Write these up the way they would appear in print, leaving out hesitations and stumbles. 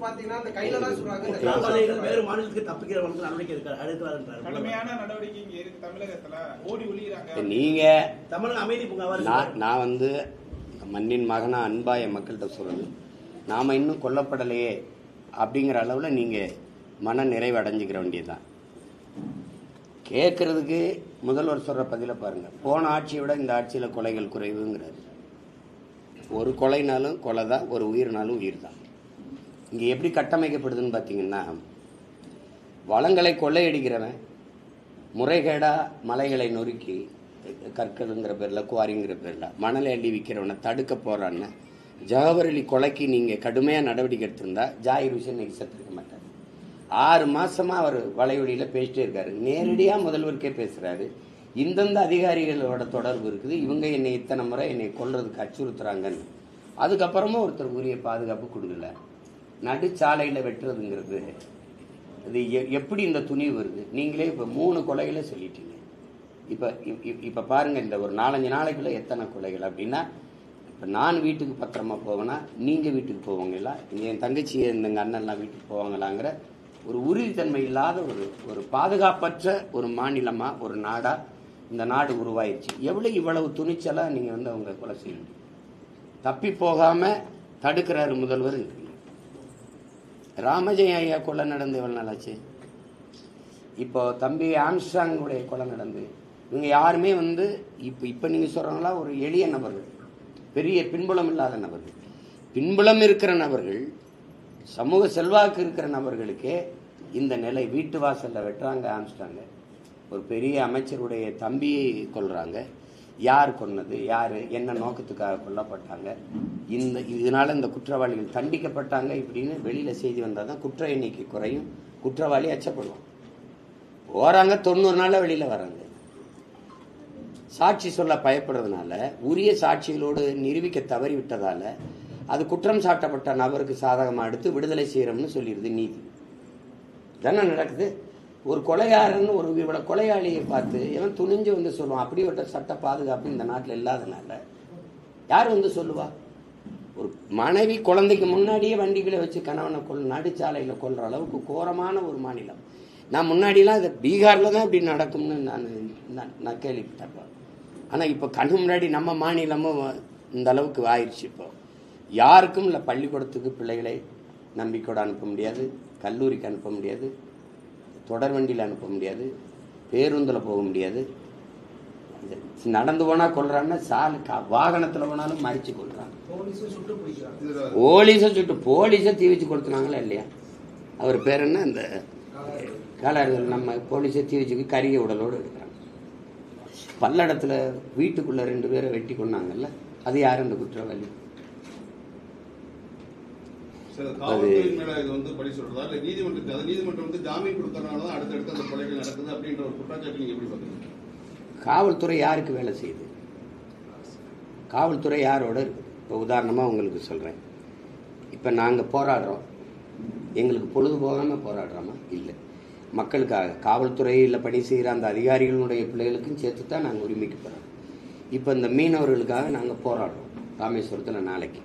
பாத்தீங்கன்னா அந்த கையில தான் சொல்றாங்க. வேறு மாநிலத்துக்கு தப்பிக்கிறவங்களுக்கு நடவடிக்கை எடுக்கிறார். கடுமையான நடவடிக்கை இங்க இருக்கு தமிழகத்துல. ஓடி ஒளியறாங்க. நீங்க தமிழக அமைதி நான் வந்து மண்ணின் மகனா அன்பா என் மக்கள்கிட்ட சொல்றது, நாம இன்னும் கொல்லப்படலையே அப்படிங்கிற அளவுல நீங்க மன நிறைவு அடைஞ்சுக்கிற வேண்டியதுதான். கேட்கறதுக்கு முதல்வர் சொல்ற பதில பாருங்க. போன ஆட்சியை விட இந்த ஆட்சியில கொலைகள் குறைவுங்கிறாரு. ஒரு கொலைனாலும் கொலை தான், ஒரு உயிர்னாலும் உயிர் தான். இங்க எப்படி கட்டமைக்கப்படுதுன்னு பாத்தீங்கன்னா, வளங்களை கொள்ளையடிக்கிறவன் முறைகேடா மலைகளை நொறுக்கி கற்கள்ங்கிற பேர்ல, குவாரிங்கிற பேர்ல மணலை அள்ளி விற்கிறவனை தடுக்க போறான்னு ஜவஹர் அலி கொலைக்கு நீங்க கடுமையா நடவடிக்கை எடுத்திருந்தா ஜாகிர் ஹுசேன் இன்னைக்கு செத்துருக்க மாட்டார். 6 மாசமா அவர் வலையொலியில பேசிட்டே இருக்காரு. நேரடியா முதல்வருக்கே பேசுறாரு. இந்தந்த அதிகாரிகளோட தொடர்பு இருக்குது, இவங்க என்னை இத்தனை முறை என்னை கொல்றதுக்கு அச்சுறுத்துறாங்கன்னு. அதுக்கப்புறமா ஒருத்தர் உரிய பாதுகாப்பு கொடுக்கல. நடுச்சாலையில வெட்டுறதுங்கிறது இது எப்படி இந்த துணிவு வருது? நீங்களே இப்ப 3 கொலைகளை சொல்லிட்டீங்க. இப்ப பாருங்க, இந்த ஒரு 4-5 நாளைக்குள்ள எத்தனை கொலைகள் அப்படின்னா, இப்ப நான் வீட்டுக்கு பத்திரமா போவேன்னா நீங்க வீட்டுக்கு போவாங்களா, என் தங்கச்சி எங்க அண்ணன்லாம் வீட்டுக்கு போவாங்களாங்கிற ஒரு உறுதித்தன்மை இல்லாத ஒரு பாதுகாப்பற்ற ஒரு மாநிலமா, ஒரு நாடா இந்த நாடு உருவாயிருச்சு. இவ்வளவு துணிச்சலா நீங்க வந்து அவங்க கொலை செய்ய முடியும்? தப்பி போகாம தடுக்கிறாரு முதல்வர். ராமஜெயம் ஐயா கொலை நடந்து எவ்வளவு நாளாச்சு? இப்போ தம்பி ஆம்ஸ்ட்ராங்குடைய கொலை நடந்து இவங்க யாருமே வந்து இப்ப நீங்க சொல்றாங்களா, ஒரு எளிய நபர்கள், பெரிய பின்புலம் இல்லாத நபர்கள். பின்புலம் இருக்கிற நபர்கள், சமூக செல்வாக்கு இருக்கிற நபர்களுக்கே இந்த நிலை. வீட்டு வாசல்ல வெட்டுறாங்க ஆம்ஸ்ட்ராங்க, ஒரு பெரிய அமைச்சருடைய தம்பியை கொல்றாங்க. யார் கொன்னது, யாரு, என்ன நோக்கத்துக்காக கொல்லப்பட்டாங்க, இதனால இந்த குற்றவாளிகள் தண்டிக்கப்பட்டாங்க இப்படின்னு வெளியில செய்தி வந்தாதான் குற்ற எண்ணிக்கை குறையும், குற்றவாளி அச்சப்படுவான். போறாங்க 90 நாள்ல வெளியில வராங்க. சாட்சி சொல்ல பயப்படுறதுனால, உரிய சாட்சிகளோடு நிரூபிக்க தவறிவிட்டதால அது குற்றம் சாட்டப்பட்ட நபருக்கு சாதகமா எடுத்து விடுதலை செய்யறோம்னு சொல்லிடுது நீதி. தானே நடக்குது. ஒரு கொலையாளன்னு ஒரு கொலையாளியை பார்த்து எவன் துணிஞ்சு வந்து சொல்லுவான்? அப்படிப்பட்ட சட்ட பாதுகாப்பு இந்த நாட்டில் இல்லாதனால யார் வந்து சொல்லுவா? ஒரு மனைவி குழந்தைக்கு முன்னாடியே வண்டிகளை வச்சு கணவனை நடுச்சாலையில கொல்ற அளவுக்கு கோரமான ஒரு மாநிலம். நான் முன்னாடிலாம் இதை பீகார்ல தான் இப்படி நடக்கும்னு நான் கேள்விப்பட்டேன். ஆனா இப்ப கண்ணு முன்னாடி நம்ம மாநிலமும் இந்த அளவுக்கு ஆயிடுச்சு. இப்போ யாருக்கும் இல்லை, பள்ளிக்கூடத்துக்கு பிள்ளைகளை நம்பிக்கையோட அனுப்ப முடியாது, கல்லூரிக்கு அனுப்ப முடியாது, தொடர் வண்டியில் அனுப்ப முடியாது, பேருந்தில் போக முடியாது. நடந்து போனா கொள்றான்னா, வாகனத்துல போனாலும் மறிச்சு கொள்றாங்க. போலீஸை தீ வச்சு கொளுத்துனாங்களா இல்லையா? அவர் பேர் என்ன, இந்த காலர்கள் நம்ம போலீஸை தீ வச்சுக்கு கரிய உடலோடு எடுக்கிறாங்க. பல்லடத்துல வீட்டுக்குள்ள 2 பேரை வெட்டி கொண்டாங்கல்ல, அது யாரு அந்த குற்றவாளி? காவல்துறை யாருக்கு வேலை செய்யுது? காவல்துறை யாரோட இருக்கு? இப்போ உதாரணமா உங்களுக்கு சொல்றேன். இப்ப நாங்க போராடுறோம், எங்களுக்கு பொழுது போகாம போராடுறோமா? இல்லை, மக்களுக்காக. காவல்துறையில் பணி செய்கிற அந்த அதிகாரிகளுடைய பிள்ளைகளுக்கும் சேர்த்து தான் நாங்கள் உரிமைக்கு போறோம். இப்போ இந்த மீனவர்களுக்காக நாங்கள் போராடுறோம் ராமேஸ்வரத்தில். நாளைக்கு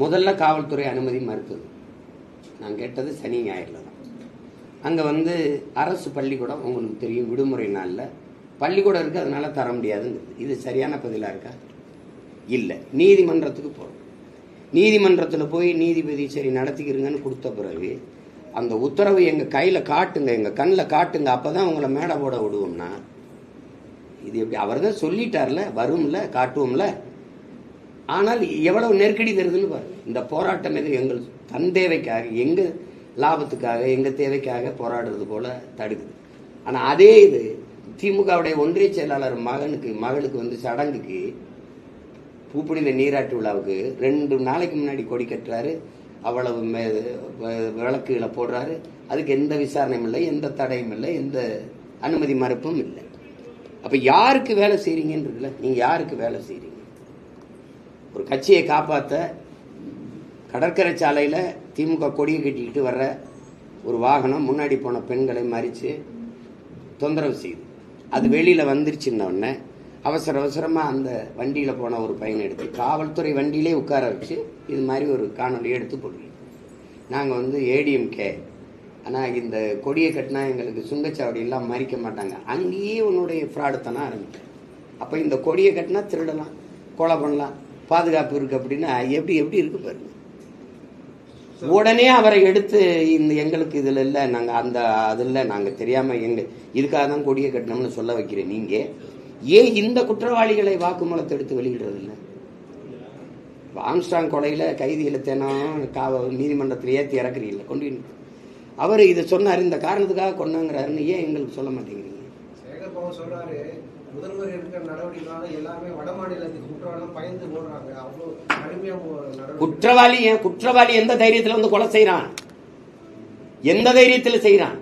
முதல்ல காவல்துறை அனுமதி மறுத்தது. நான் கேட்டது சனி ஞாயிறுல தான். அங்கே வந்து அரசு பள்ளிக்கூடம், உங்களுக்கு தெரியும், விடுமுறை நாளில் பள்ளிக்கூடம் இருக்குது, அதனால தர முடியாதுங்கிறது. இது சரியான பதிலாக இருக்கா? இல்லை. நீதிமன்றத்துக்கு போகிறோம். நீதிமன்றத்தில் போய் நீதிபதி சரி நடத்திக்கிறீங்கன்னு கொடுத்த பிறகு அந்த உத்தரவு எங்கள் கையில் காட்டுங்க, எங்கள் கண்ணில் காட்டுங்க, அப்போ தான் உங்களை மேடை போட விடுவோம்னா இது எப்படி? அவர் தான் சொல்லிட்டார்ல, வரும்ல, காட்டுவோம்ல. ஆனால் எவ்வளவு நெருக்கடி தருதுன்னு பாருங்க. இந்த போராட்டம் எது எங்கள் தன் தேவைக்காக, எங்க லாபத்துக்காக, எங்க தேவைக்காக போராடுறது போல தடுக்குது. ஆனா அதே இது திமுகவுடைய ஒன்றிய செயலாளர் மகளுக்கு வந்து சடங்குக்கு பூப்புனித நீராட்டு விழாவுக்கு 2 நாளைக்கு முன்னாடி கொடி கட்டுறாரு, அவ்வளவு விளக்குகளை போடுறாரு. அதுக்கு எந்த விசாரணையும் இல்லை, எந்த தடையும் இல்லை, எந்த அனுமதி மறுப்பும் இல்லை. அப்ப யாருக்கு வேலை செய்றீங்கன்னு இருக்குல்ல, நீங்க யாருக்கு வேலை செய்றீங்க? ஒரு கட்சியை காப்பாற்ற கடற்கரை சாலையில திமுக கொடியை கட்டிக்கிட்டு வர்ற ஒரு வாகனம் முன்னாடி போன பெண்களை மறிச்சு தொந்தரவு செய்யுது. அது வெளியில வந்துருச்சுன்ன அவசர அவசரமா அந்த வண்டியில போன ஒரு பையனை எடுத்து காவல்துறை வண்டியிலே உட்கார வச்சு இது மாதிரி ஒரு காணொலி எடுத்து போடுவீங்க. நாங்கள் வந்து ஏடிஎம்கே, ஆனால் இந்த கொடியை கட்டினா எங்களுக்கு சுங்கச்சாவடியெல்லாம் மறிக்க மாட்டாங்க. அங்கேயே உன்னுடைய ஃப்ராடுத்தனம் ஆரம்பிக்கும். அப்போ இந்த கொடியை கட்டினா திருடலாம், கொலை பண்ணலாம், பாதுகாப்பு இருக்குது அப்படின்னா எப்படி எப்படி இருக்கு பாருங்க. உடனே அவரை எடுத்து இந்த எங்களுக்கு இதில் இல்லை, நாங்கள் அந்த அதில் நாங்கள் தெரியாமல் இதுக்காக தான் கொடியை கட்டினோம்னு சொல்ல வைக்கிறேன். நீங்கள் ஏன் இந்த குற்றவாளிகளை வாக்குமூலத்தை எடுத்து வெளியிடுறது இல்லை? ஆம்ஸ்ட்ராங் கொலையில் கைதிகளை தினம் நீதிமன்றத்தில் ஏற்றி இறக்குறீங்கள கொண்டு அவர் இதை சொன்னார், இந்த காரணத்துக்காக கொண்டாங்கிறாருன்னு ஏன் எங்களுக்கு சொல்ல மாட்டேங்கிறீங்க? சேகர்பாபு சொல்றாரு, முதல்வர் எடுக்கிற நடவடிக்கைனால எல்லாமே வட மாநிலத்துக்கு குற்றவாளி பயந்து போடுறாங்க. அவ்வளோ கடுமையாக குற்றவாளி எந்த தைரியத்தில் வந்து கொலை செய்யறான்? எந்த தைரியத்தில் செய்யறான்?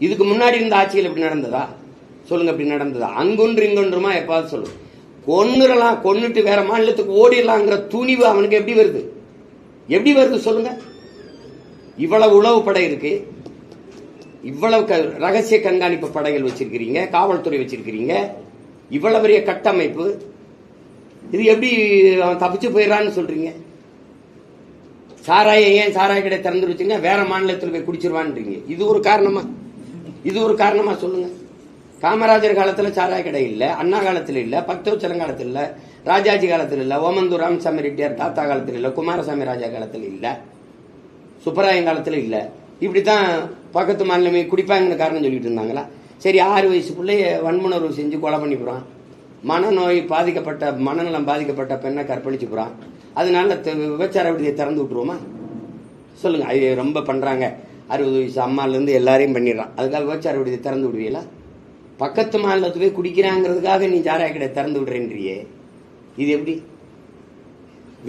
இதுக்கு முன்னாடி இருந்த ஆட்சியில் இப்படி நடந்ததா சொல்லுங்க? இப்படி நடந்ததா? அங்கொன்று இங்கொன்றுமா எப்பாவது சொல்லுங்க. கொன்னுறலாம், கொன்னுட்டு வேற மாநிலத்துக்கு ஓடிடலாங்கிற துணிவு அவனுக்கு எப்படி வருது? எப்படி வருது சொல்லுங்க? இவ்வளவு உளவு படை இருக்கு, இவ்வளவு ரகசிய கண்காணிப்பு படைகள் வச்சிருக்கிறீங்க, காவல்துறை வச்சிருக்கிறீங்க, இவ்வளவு பெரிய கட்டமைப்பு, இது எப்படி அவன் தப்பிச்சு போயிடறான்னு சொல்றீங்க? ஏன் சாராய கடை திறந்து வச்சுங்க, வேற மாநிலத்தில் போய் குடிச்சிருவான்றீங்க. இது ஒரு காரணமா? இது ஒரு காரணமா சொல்லுங்க? காமராஜர் காலத்துல சாராய கடை இல்ல, அண்ணா காலத்துல இல்ல, பக்தவச்சலம் காலத்துல இல்ல, ராஜாஜி காலத்துல இல்ல, ஓமந்தூர் ராமசாமி ரெட்டியார் தாத்தா காலத்துல இல்ல, குமாரசாமி ராஜா காலத்துல இல்ல, சுப்பராயன் காலத்துல இல்ல. இப்படித்தான் பக்கத்து மாநிலமே குடிப்பாங்கன்னு காரணம் சொல்லிட்டு இருந்தாங்களா? சரி, 6 வயசு பிள்ளைய வன்முணர்வு செஞ்சு கொலை பண்ணி போறான், மனநோய் பாதிக்கப்பட்ட மனநலம் பாதிக்கப்பட்ட பெண்ணை கற்பழிச்சு போறான், அதனால விபச்சார விடுதியை திறந்து விட்டுருவோமா சொல்லுங்க? அது ரொம்ப பண்றாங்க, 60 வயசு அம்மால இருந்து எல்லாரையும் பண்ணிடுறான், அதுக்காக விபச்சார விடுதியை திறந்து விடுவீங்களா? பக்கத்து மாநிலத்து போய் குடிக்கிறாங்கிறதுக்காக நீ சாராய கடை திறந்து விடுறேன்றியே, இது எப்படி?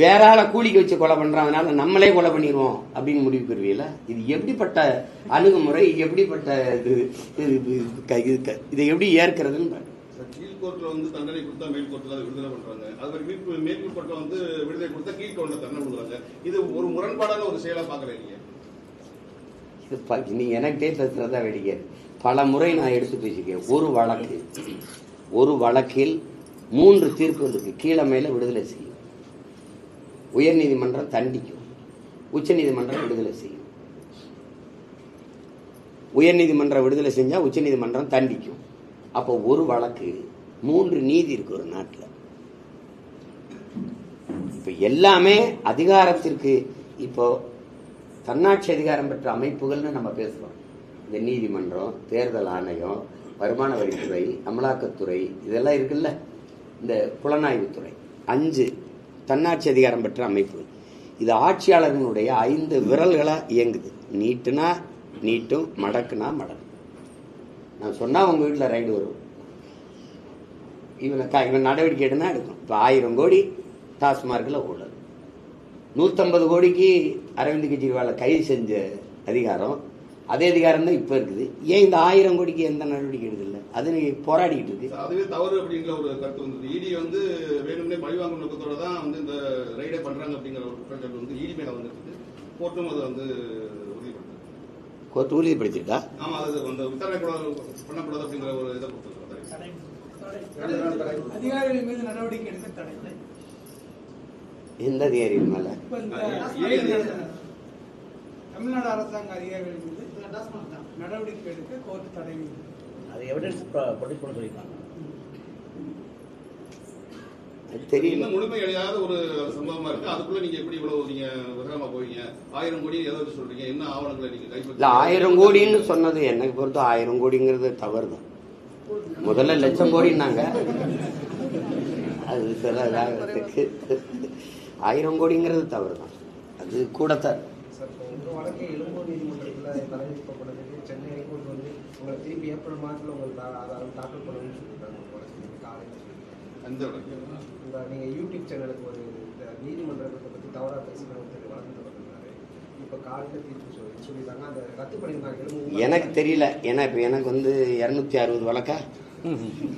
வேற ஆளை கூலிக்கு வச்சு கொலை பண்றாங்கனால நம்மளே கொலை பண்ணிடுவோம் அப்படின்னு முடிவு பெறுவீங்களா? இது எப்படிப்பட்ட அணுகுமுறை? எப்படிப்பட்ட இதை எப்படி ஏற்கிறதுன்னு கீழ் கோர்ட்ல வந்து தண்டனை கொடுத்தா மேல் கோர்ட்ல விடுதலை பண்றாங்க, அது மேல் கோர்ட்ல வந்து விடுதலை கொடுத்தா கீழ் கோர்ட்ல தண்டனை கொடுக்குறாங்க. இது ஒரு முரண்பாடான ஒரு செயலா பாக்குறீங்க? நீ எனக்கிட்டே பேசுறதா வேடிக்கை. பல முறை நான் எடுத்து பேசிக்கிறேன். ஒரு வழக்கில் 3 தீர்ப்பு இருக்கு. கீழே மேல விடுதலை செய்யும், உயர் நீதிமன்றம் தண்டிக்கும், உச்ச நீதிமன்றம் விடுதலை செய்யும். உயர் நீதிமன்றம் விடுதலை செஞ்சா உச்ச நீதிமன்றம் தண்டிக்கும். அப்போ ஒரு வழக்கு 3 நீதி இருக்கு ஒரு நாட்டில். இப்ப எல்லாமே அதிகாரத்திற்கு, இப்போ தன்னாட்சி அதிகாரம் பெற்ற அமைப்புகள்னு நம்ம பேசுறோம். இந்த நீதிமன்றம், தேர்தல் ஆணையம், வருமான வரித்துறை, அமலாக்கத்துறை, இதெல்லாம் இருக்குல்ல, இந்த புலனாய்வுத்துறை, 5 தன்னாட்சி அதிகாரம் பெற்ற அமைப்பு. இது ஆட்சியாளர்களுடைய 5 விரல்களா இயங்குது. நீட்டுனா நீட்டும், மடக்குனா மடக்கும். நான் சொன்னா உங்க வீட்டில் ரைடு வரும். இவன் நடவடிக்கை எடுனா எடுக்கும். இப்போ 1000 கோடி டாஸ்மார்க்கில் ஊழல், 150 கோடிக்கு அரவிந்த் கெஜ்ரிவாலை கைது செஞ்ச அதிகாரம், அதே அதிகாரம் தான் இப்ப இருக்குது. ஏன் இந்த 1000 கோடிக்கு எந்த நடவடிக்கை எடுக்கல? அது போராடிட்டு இருக்கு. அதுவே தவறு அப்படிங்கிற ஒரு கருத்து வந்து இடி வந்து வேணும்னே பழிவாங்கும் நோக்கத்தோட தான் வந்து இந்த ரைடை பண்றாங்க அப்படிங்கிற ஒரு குற்றச்சாட்டு வந்து இடி மேல வந்துருக்கு. கோர்ட்டும் அதை வந்து உறுதிப்படுத்து. கோர்ட் உறுதிப்படுத்திட்டா? ஆமா, அது வந்து விசாரணை பண்ணக்கூடாது அப்படிங்கிற ஒரு இதை கொடுத்துருக்காங்க. அதிகாரிகள் மீது நடவடிக்கை எடுக்க தடை. எந்த அதிகாரிகள் மேல? தமிழ்நாடு அரசாங்க அதிகாரிகள் மீது நடவடிக்கை எடுக்க கோர்ட் தடை. அது எவிடன்ஸ் ப்ரொடியூஸ் பண்ண சொல்லியிருக்காங்க. தெரியல, முழுமை அடையாத ஒரு சம்பவமா இருக்கு. அதுக்குள்ள நீங்க எப்படி இவ்வளவு நீங்க விவரமா போவீங்க? 1000 கோடி ஏதாவது சொல்றீங்க, என்ன ஆவணங்களை நீங்க கைப்பற்ற? 1000 கோடின்னு சொன்னது எனக்கு பொறுத்த 1000 கோடிங்கிறது தவறு தான். முதல்ல 1,00,000 கோடினாங்க, அது சில 1000 கோடிங்கிறது தவறு தான், அது கூடத்தான். வழக்கே எழும்பூர் நீதிமன்றத்தில் தலைமைப்பட்டதுக்கு சென்னை ஹைகோர்ட் வந்து உங்களை திருப்பி ஏப்ரல் மாதத்தில் உங்களுக்கு தாக்கல் பண்ணணும்னு சொல்லியிருக்காங்க. நீங்கள் யூடியூப் சேனலுக்கு ஒரு நீதிமன்றத்தை பற்றி தவறாக பேசின ஒருத்தர் வழக்கு தொடர்ந்தாரு. இப்போ காலையில் தீர்ப்பு சொல்லியிருக்காங்க, அதை ரத்து பண்ணியிருக்காங்க. எனக்கு தெரியல, ஏன்னா இப்போ எனக்கு வந்து 260 வழக்கா,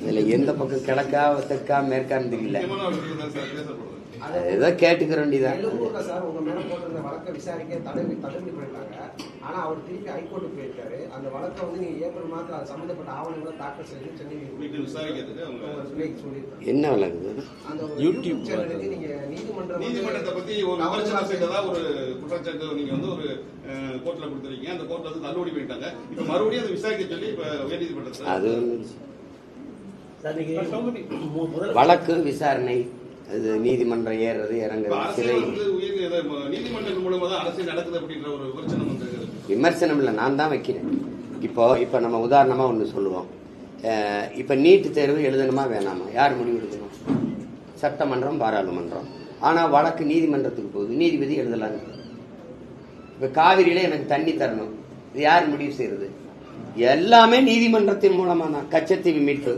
இதில் எந்த பக்கம் கிழக்கா தெற்கா மேற்கான்னு தெரியல. ஏதோ கேட்டுக்கிற வேண்டியதான். எழும்பூர்ல சார் உங்க மேல போட்டிருந்த வழக்கை விசாரிக்க தள்ளுபடி பண்ணிட்டாங்க. ஆனா அவர் திருப்பி ஹைகோர்ட்டுக்கு போயிருக்காரு. அந்த வழக்கை வந்து நீங்க ஏப்ரல் மாதம் அது சம்பந்தப்பட்ட ஆவணங்களை தாக்கல் செய்து சென்னை விசாரிக்கிறதுக்கு என்ன வழக்கு? அந்த யூடியூப் சேனலுக்கு நீங்க நீதிமன்றத்தை பத்தி ஒரு விமர்சனம் செய்ததா ஒரு குற்றச்சாட்டு நீங்க வந்து ஒரு கோர்ட்ல கொடுத்துருக்கீங்க. அந்த கோர்ட்ல வந்து தள்ளுபடி பண்ணிட்டாங்க. இப்ப மறுபடியும் அதை விசாரிக்க சொல்லி இப்ப உயர்நீதிமன்றத்தில் அது வழக்கு விசாரணை, அது நீதிமன்றம் ஏறுறது இறங்குறது, சிறை நீதிமன்றங்கள் மூலமா தான் அரசியல் நடக்குது அப்படின்ற ஒரு விமர்சனம் வந்து விமர்சனம் இல்லை, நான் தான் வைக்கிறேன். இப்போ நம்ம உதாரணமா ஒன்று சொல்லுவோம். இப்போ நீட்டு தேர்வு எழுதணுமா வேணாமா, யார் முடிவு எடுக்கணும்? சட்டமன்றம், பாராளுமன்றம். ஆனால் வழக்கு நீதிமன்றத்துக்கு போகுது, நீதிபதி எழுதலான்னு. இப்போ காவிரியில எனக்கு தண்ணி தரணும், இது யார் முடிவு செய்யறது? எல்லாமே நீதிமன்றத்தின் மூலமா தான். கச்சத்தீவு மீட்பு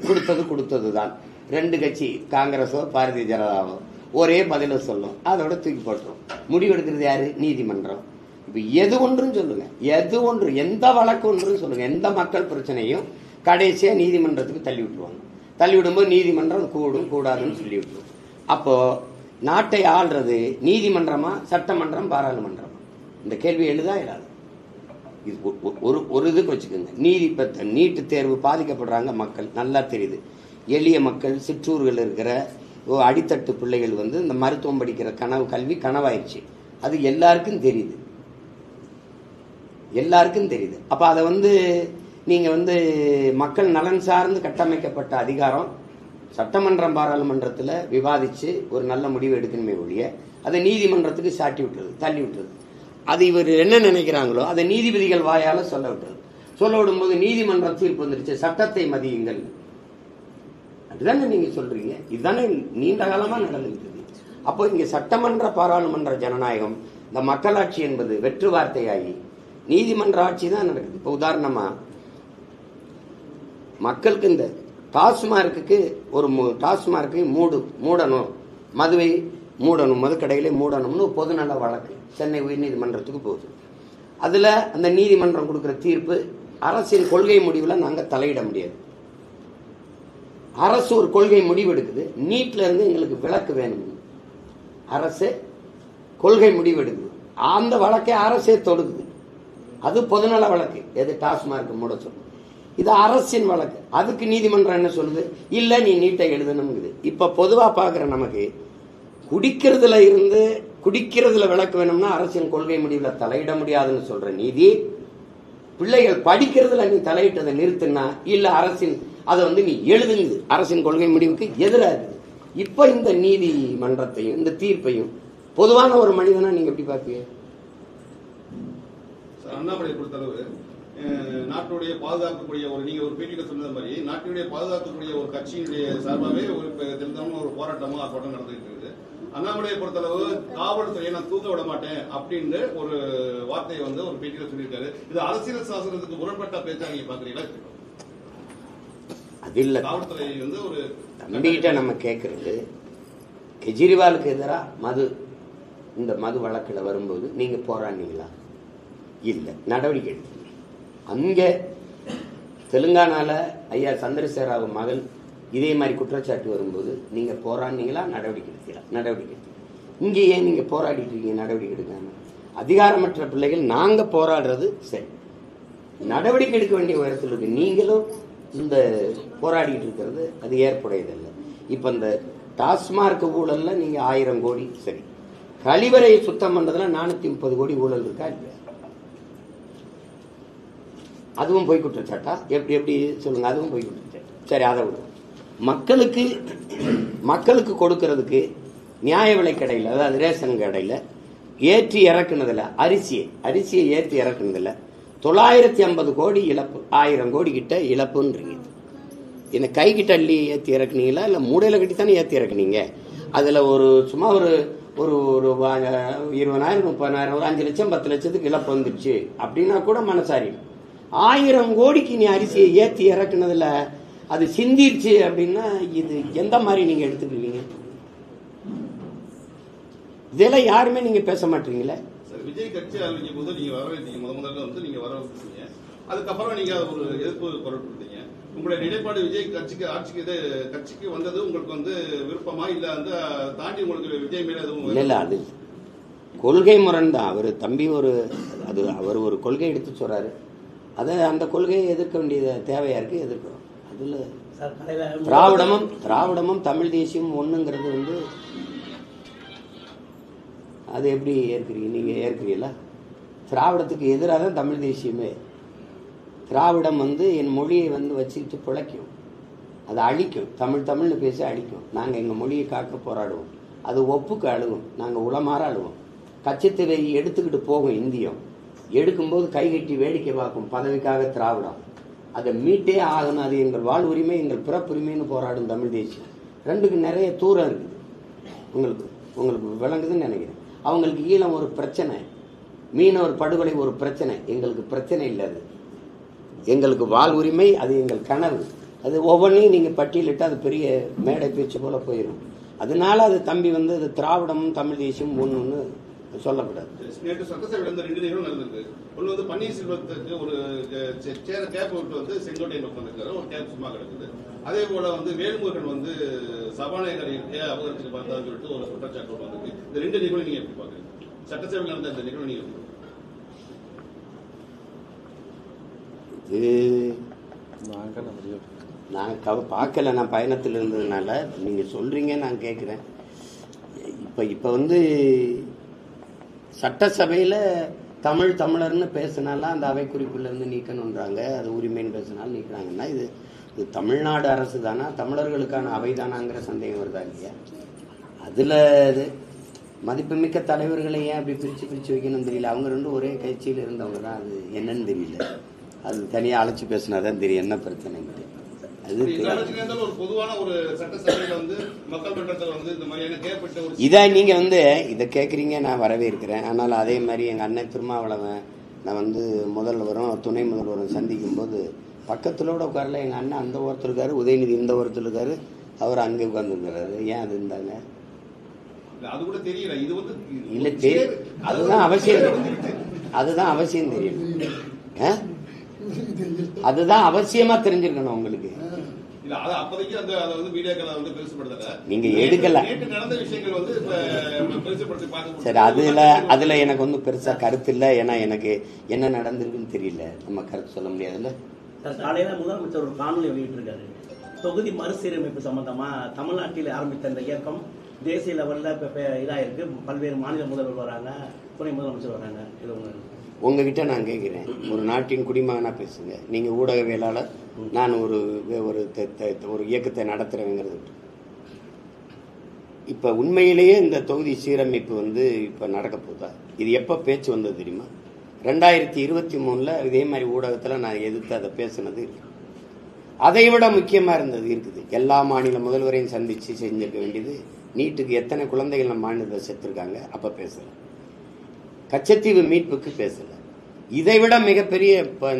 கொடுத்தது தான். 2 கட்சி, காங்கிரஸோ பாரதிய ஜனதாவோ ஒரே பதில சொல்லும், அதோட தூக்கி போட்டுரும். முடிவெடுக்கிறது யாரு? நீதிமன்றம். இப்ப எது ஒன்றும் சொல்லுங்க, எது ஒன்று, எந்த வழக்கு ஒன்றும் சொல்லுங்க, எந்த மக்கள் பிரச்சனையும் கடைசியா நீதிமன்றத்துக்கு தள்ளி விட்டுருவாங்க. தள்ளி விடும்போது நீதிமன்றம் கூடும் கூடாதுன்னு சொல்லி விட்டுரும். அப்போ நாட்டை ஆள்றது நீதிமன்றமா, சட்டமன்றம், பாராளுமன்றமா? இந்த கேள்வி எழுதா இல்லாது. இது ஒரு இதுக்கு வச்சுக்கோங்க. நீட்டு தேர்வு பாதிக்கப்படுறாங்க மக்கள், நல்லா தெரியுது. எளிய மக்கள், சிற்றூர்கள் இருக்கிற அடித்தட்டு பிள்ளைகள் வந்து இந்த மருத்துவம் படிக்கிற கல்வி கனவாயிடுச்சு. அது எல்லாருக்கும் தெரியுது, எல்லாருக்கும் தெரியுது. அப்ப அதை வந்து நீங்க வந்து மக்கள் நலன் சார்ந்து கட்டமைக்கப்பட்ட அதிகாரம் சட்டமன்றம், பாராளுமன்றத்தில் விவாதிச்சு ஒரு நல்ல முடிவு எடுக்கணுமே ஒழிய அதை நீதிமன்றத்துக்கு சாட்டி விட்டுறது, தள்ளி விட்டுறது. அது இவர் என்ன நினைக்கிறாங்களோ அதை நீதிபதிகள் வாயால சொல்ல விட்டுறது. சொல்ல விடும்போது நீதிமன்றம் தீர்ப்பு வந்துருச்சு, சட்டத்தை மதியுங்கள், அதுதானே நீங்க சொல்றீங்க. இதுதானே நீண்ட காலமா நடந்துட்டு இருக்கு. அப்போ இங்க சட்டமன்ற, பாராளுமன்ற ஜனநாயகம், இந்த மக்களாட்சி என்பது வெற்று வார்த்தையாகி நீதிமன்ற ஆட்சி தான் நடக்குது. இப்போ உதாரணமா மக்களுக்கு இந்த டாஸ்மார்க்கு டாஸ்மார்க்கு மூடணும், மதுவை மூடணும், மதுக்கடைகளை மூடணும்னு பொதுநல வழக்கு சென்னை உயர்நீதிமன்றத்துக்கு போகுது. அதுல அந்த நீதிமன்றம் கொடுக்கிற தீர்ப்பு, அரசின் கொள்கை முடிவுல நாங்க தலையிட முடியாது. அரசு ஒரு கொள்கை முடிவு எடுக்குது, நீட்ல இருந்து எங்களுக்கு விலக்கு வேணும், அரசு கொள்கை முடிவு எடுக்குது, அந்த வழக்கை அரசே தொடுக்குது. அது பொதுநல வழக்கு, எது டாஸ்மார்க் மூட சொல்லுது. இது அரசின் வழக்கு, அதுக்கு நீதிமன்றம் என்ன சொல்லுது? இல்ல நீ நீட்டை எழுதணும்ங்குது. இப்ப பொதுவா பாக்குற நமக்கு குடிக்கிறதுல விளக்கு வேணும்னா அரசின் கொள்கை முடிவுல தலையிட முடியாதுன்னு சொல்ற நீதி, பிள்ளைகள் படிக்கிறதுல நீ தலையிட்டதை நிறுத்தினா இல்ல அரசின் அதை வந்து நீ எழுதுங்குது, அரசின் கொள்கை முடிவுக்கு எதிராக இருக்குது. இப்ப இந்த நீதிமன்றத்தையும் இந்த தீர்ப்பையும் பொதுவான ஒரு மனிதனா நீங்க எப்படி பாப்பீங்க? அண்ணாமலை பொறுத்தளவு நாட்டுடைய பாதுகாக்கக்கூடிய நீங்க ஒரு பேட்டியில சொன்னது மாதிரி நாட்டுடைய பாதுகாக்கக்கூடிய ஒரு கட்சியினுடைய சார்பாகவே ஒரு தெரிந்தவங்க ஒரு போராட்டமோ ஆர்ப்பாட்டம் நடந்துட்டு இருக்குது. அண்ணாமலையை பொறுத்தளவு காவல்துறையை நான் தூக்க விட மாட்டேன் அப்படின்னு ஒரு வார்த்தையை வந்து ஒரு பேட்டியில சொல்லியிருக்காரு. இது அரசியல் சாசனத்துக்கு முரண்பட்ட பேச்சா நீங்க பாக்குறீங்களா? அது இல்ல, காவல்துறை வந்து ஒரு நம்பிக்கிட்ட நம்ம கேட்கறது, கெஜ்ரிவாலுக்கு எதிராக இந்த மது வழக்கில் வரும்போது நீங்க போராடினீங்களா? இல்ல, நடவடிக்கை எடுத்தீங்க. அங்க தெலுங்கானால ஐயா சந்திரசேகர மகள் இதே மாதிரி குற்றச்சாட்டு வரும்போது நீங்க போராடினீங்களா? நடவடிக்கை எடுத்தீங்களா? நடவடிக்கை. இங்க ஏன் நீங்க போராடிட்டு இருக்கீங்க நடவடிக்கை எடுக்காம? அதிகாரமற்ற பிள்ளைகள் நாங்க போராடுறது சரி, நடவடிக்கை எடுக்க வேண்டிய உயரத்தில் இருக்கு. நீங்களும் இந்த போராடிட்டு இருக்கிறது அது ஏற்புடையதில்லை. இப்ப இந்த டாஸ்மார்க் ஊழல்ல நீங்க 1000 கோடி சரி, கழிவறையை சுத்தம் பண்றதுல 430 கோடி ஊழல் இருக்கா இல்லையா? அதுவும் போய் குற்றச்சாட்டா? எப்படி சொல்லுங்க, அதுவும் போய் குற்றச்சாட்டு. சரி, அதை விடுவோம். மக்களுக்கு கொடுக்கறதுக்கு நியாய விலை கடையில், அதாவது ரேஷன் கடையில் ஏற்றி இறக்குனதுல அரிசியை ஏற்றி இறக்குனதுல 950 கோடி இழப்பு, 1000 கோடி கிட்ட இழப்புன்றீங்க. என்ன கை கிட்ட அள்ளி ஏற்றி இறக்குனீங்களா இல்ல மூடையில கட்டி தானே ஏற்றி இறக்குனீங்க? அதுல சும்மா ஒரு 20,000 30,000 ஒரு 5 லட்சம் 10 லட்சத்துக்கு இழப்பு வந்துருச்சு அப்படின்னா கூட மனசாரி. 1000 கோடிக்கு நீ அரிசியை ஏற்றி இறக்குனதுல அது சிந்திருச்சு அப்படின்னா இது எந்த மாதிரி நீங்க எடுத்துக்குவீங்க? இதெல்லாம் யாருமே நீங்க பேச மாட்டீங்களே. விஜய் கட்சி ஆரம்பிக்கும் போது நீங்க வரவேற்றீங்க, முதல்ல வந்து நீங்க வரவேற்றீங்க. அதுக்கப்புறம் நீங்க ஒரு எதிர்ப்பு குரல் கொடுத்தீங்க. உங்களுடைய நிலைப்பாடு விஜய் கட்சிக்கு வந்தது உங்களுக்கு வந்து விருப்பமா இல்ல வந்து தாண்டி உங்களுக்கு விஜய் மேல எதுவும் இல்ல அது கொள்கை முரண் தான். அவர் தம்பி அவர் ஒரு கொள்கை எடுத்து சொல்றாரு, அதை அந்த கொள்கையை எதிர்க்க வேண்டியது தேவையா இருக்கு, எதிர்க்கிறோம். அதுல திராவிடமும் தமிழ் தேசியமும் ஒண்ணுங்கிறது வந்து அது எப்படி ஏற்கிறீங்க? நீங்க ஏற்கிறீங்களா? திராவிடத்துக்கு எதிராக தான் தமிழ் தேசியமே. திராவிடம் வந்து என் மொழியை வந்து வச்சுக்கிட்டு பிழைக்கும், அதை அழிக்கும், தமிழ்னு பேசி அழிக்கும். நாங்கள் எங்கள் மொழியை காக்க போராடுவோம், அது ஒப்புக்கு அழுகும், நாங்கள் உளமாற அழுவோம். கச்சத்தீவை எடுத்துக்கிட்டு போகும் இந்தியம், எடுக்கும்போது கைகட்டி வேடிக்கை பார்க்கும் பதவிக்காக திராவிடம். அதை மீட்டே ஆகணும், அது எங்கள் வாழ்வுரிமை, எங்கள் பிறப்புரிமைன்னு போராடும் தமிழ் தேசியம். ரெண்டுக்கு நிறைய தூரம் இருக்குது. உங்களுக்கு விளங்குதுன்னு நினைக்கிறேன். அவங்களுக்கு ஈழம் ஒரு பிரச்சனை, மீனவர் படுகொலை ஒரு பிரச்சனை, எங்களுக்கு பிரச்சனை இல்லை. அது எங்களுக்கு வாழ்வுரிமை, அது எங்கள் கனவு. அது ஒவ்வொன்றையும் நீங்கள் பட்டியலிட்டு அது பெரிய மேடை பேச்சு போல போயிடும். அதனால அது தம்பி வந்து அது திராவிடமும் தமிழ் தேசியமும் ஒன்று சொல்லக்கூடாது. நேற்று சட்டசபையில் வந்து 2 நிகழ்வு நடந்திருக்கு. ஒன்று வந்து பன்னீர்செல்வத்துக்கு ஒரு சேர கேப் விட்டு வந்து செங்கோட்டையன் உட்காந்துருக்காரு, ஒரு கேப் சும்மா கிடக்குது. அதே போல வந்து வேல்முருகன் வந்து சபாநாயகர் அபகரிச்சுட்டு பார்த்தான்னு சொல்லிட்டு ஒரு குற்றச்சாட்டு வந்திருக்கு. இந்த 2 நிகழ்வு நீங்க எப்படி பாக்குறீங்க? சட்டசபையில் நடந்த இந்த நிகழ்வு நீங்க நான் பார்க்கல, நான் பயணத்தில் இருந்ததுனால நீங்க சொல்றீங்க, நான் கேட்குறேன். இப்போ வந்து சட்டசபையில் தமிழர்னு பேசினாலாம் அந்த அவை குறிப்புல இருந்து நீக்கணுன்றாங்க, அது உரிமைன்னு பேசினாலும் நீக்கிறாங்கன்னா இது தமிழ்நாடு அரசு தானா, தமிழர்களுக்கான அவை தானாங்கிற சந்தேகம் வருதா இல்லையா? அதில் இது மதிப்புமிக்க தலைவர்களை ஏன் அப்படி பிரித்து வைக்கணும்னு தெரியல. அவங்க ரெண்டும் ஒரே கட்சியில் இருந்தவங்க தான், அது என்னன்னு தெரியல. அது தனியாக அழைச்சி பேசினாதான் தெரியும் என்ன பிரச்சனை. இதை நீங்க வந்து இதை கேட்குறீங்க, நான் வரவே இருக்கிறேன். ஆனால் அதே மாதிரி எங்கள் அண்ணன் திருமாவளவன் நான் வந்து முதல்வரும் துணை முதல்வரும் சந்திக்கும் போது பக்கத்திலோட உட்காரல. எங்கள் அண்ணன் அந்த ஓரத்தில் இருக்காரு, உதயநிதி இந்த ஓரத்தில் இருக்காரு, அவர் அங்கே உட்கார்ந்துருக்கிறாரு. ஏன் அது இருந்தாங்க? இல்ல தெரியும், அதுதான் அவசியம் தெரியும். அதுதான் அவசியமா தெரிஞ்சிருக்கணும் உங்களுக்கு. நீங்க எடுக்கல. சரி, அதுல எனக்கு வந்து பெருசா கருத்து இல்ல. ஏன்னா எனக்கு என்ன நடந்திருக்குன்னு தெரியல, நம்ம கருத்து சொல்ல முடியாதுல்ல. காலையில முதலமைச்சர் ஒரு காணொலி வெளியிட்டிருக்காரு. தொகுதி மறுசீரமைப்பு சம்பந்தமா தமிழ்நாட்டில் ஆரம்பித்த இந்த இயக்கம் தேசிய லெவல்ல இதாயிருக்கு. பல்வேறு மாநில முதல்வர் வராங்க, துணை முதலமைச்சர் வராங்க. இது உங்ககிட்ட நான் கேட்கிறேன், ஒரு நாட்டின் குடிமகனா பேசுங்க. நீங்க ஊடகவியலாளர், நான் ஒரு இயக்கத்தை நடத்துறேங்கிறது. இப்ப உண்மையிலேயே இந்த தொகுதி சீரமைப்பு வந்து இப்ப நடக்க போதா? இது எப்ப பேச்சு வந்தது தெரியுமா? 2023 இதே மாதிரி ஊடகத்துல நான் எதிர்த்து அதை பேசினது இருக்கு. அதை விட முக்கியமா இருந்தது இருக்குது. எல்லா மாநில முதல்வரையும் சந்திச்சு செஞ்சிருக்க வேண்டியது. நீட்டுக்கு எத்தனை குழந்தைகள் நம்ம மாநிலத்தில் செத்துருக்காங்க, அப்ப பேசல. கச்சத்தீவு மீட்புக்கு பேசல. இதை விட மிகப்பெரிய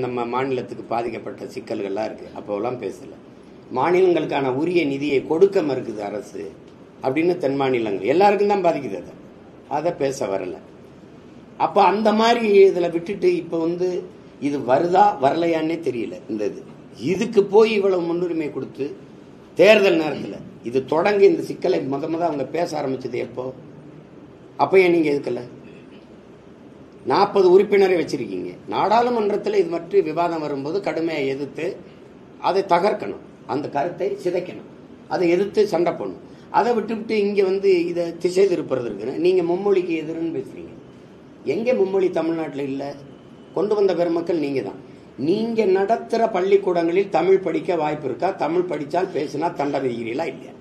நம்ம மாநிலத்துக்கு பாதிக்கப்பட்ட சிக்கல்கள்லாம் இருக்கு, அப்போலாம் பேசல. மாநிலங்களுக்கான உரிய நிதியை கொடுக்க மறுக்குது அரசு அப்படின்னு தென் மாநிலங்கள் எல்லாருக்கும் தான் பாதிக்குது. அதை பேச வரல. அப்ப அந்த மாதிரி இதுல விட்டுட்டு இப்ப வந்து இது வருதா வரலையான்னே தெரியல. இந்த இதுக்கு போய் இவ்வளவு முன்னுரிமை கொடுத்து தேர்தல் நேரத்தில் இது தொடங்கி இந்த சிக்கலை முத அவங்க பேச ஆரம்பிச்சது எப்போ? அப்ப ஏன் நீங்க எதுக்கல? 40 உறுப்பினரை வச்சிருக்கீங்க. நாடாளுமன்றத்தில் இது பற்றி விவாதம் வரும்போது கடுமையை எதிர்த்து அதை தகர்க்கணும், அந்த கருத்தை சிதைக்கணும், அதை எதிர்த்து சண்டை பண்ணணும். அதை விட்டுவிட்டு இங்க வந்து இதை திசை திருப்புறது இருக்குன்னு நீங்க மும்மொழிக்கு எதிர்ன்னு பேசுறீங்க. எங்க மும்மொழி தமிழ்நாட்டில் இல்லை? கொண்டு வந்த பெருமக்கள் நீங்க தான். நீங்க நடத்துற பள்ளிக்கூடங்களில் தமிழ் படிக்க வாய்ப்பு இருக்கா? தமிழ் படிச்சால் பேசினா தண்டை விதிக்கிறீங்களா இல்லையா?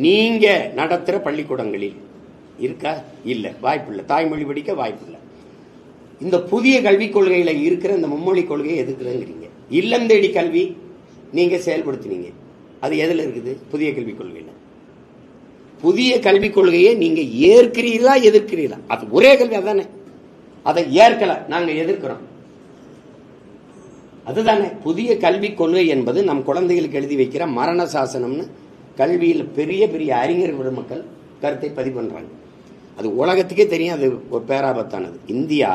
நீங்க நடத்துற பள்ளிக்கூடங்களில் இருக்கா? இல்ல, வாய்ப்பு இல்லை. தாய்மொழி படிக்க வாய்ப்பு இல்லை. இந்த புதிய கல்விக் கொள்கையில இருக்கிற இந்த மும்மொழி கொள்கையை எதுக்குறீங்க? இல்லம் தேடி கல்வி நீங்க செயல்படுத்தினீங்க, அது எதுல இருக்குது? புதிய கல்விக் கொள்கையில. புதிய கல்விக் கொள்கையை நீங்க ஏற்கிறீர்களா எதிர்க்கிறீர்களா? அது ஒரே கல்வி அதானே. அதை ஏற்கல, நாங்க எதிர்க்கிறோம், அதுதானே. புதிய கல்விக் கொள்கை என்பது நம் குழந்தைகளுக்கு எழுதி வைக்கிற மரண சாசனம்னு கல்வியில் பெரிய பெரிய அறிஞர் பெருமக்கள் கருத்தை பதிவு பண்றாங்க. அது உலகத்துக்கே தெரியும், அது ஒரு பேராபத்தானது. இந்தியா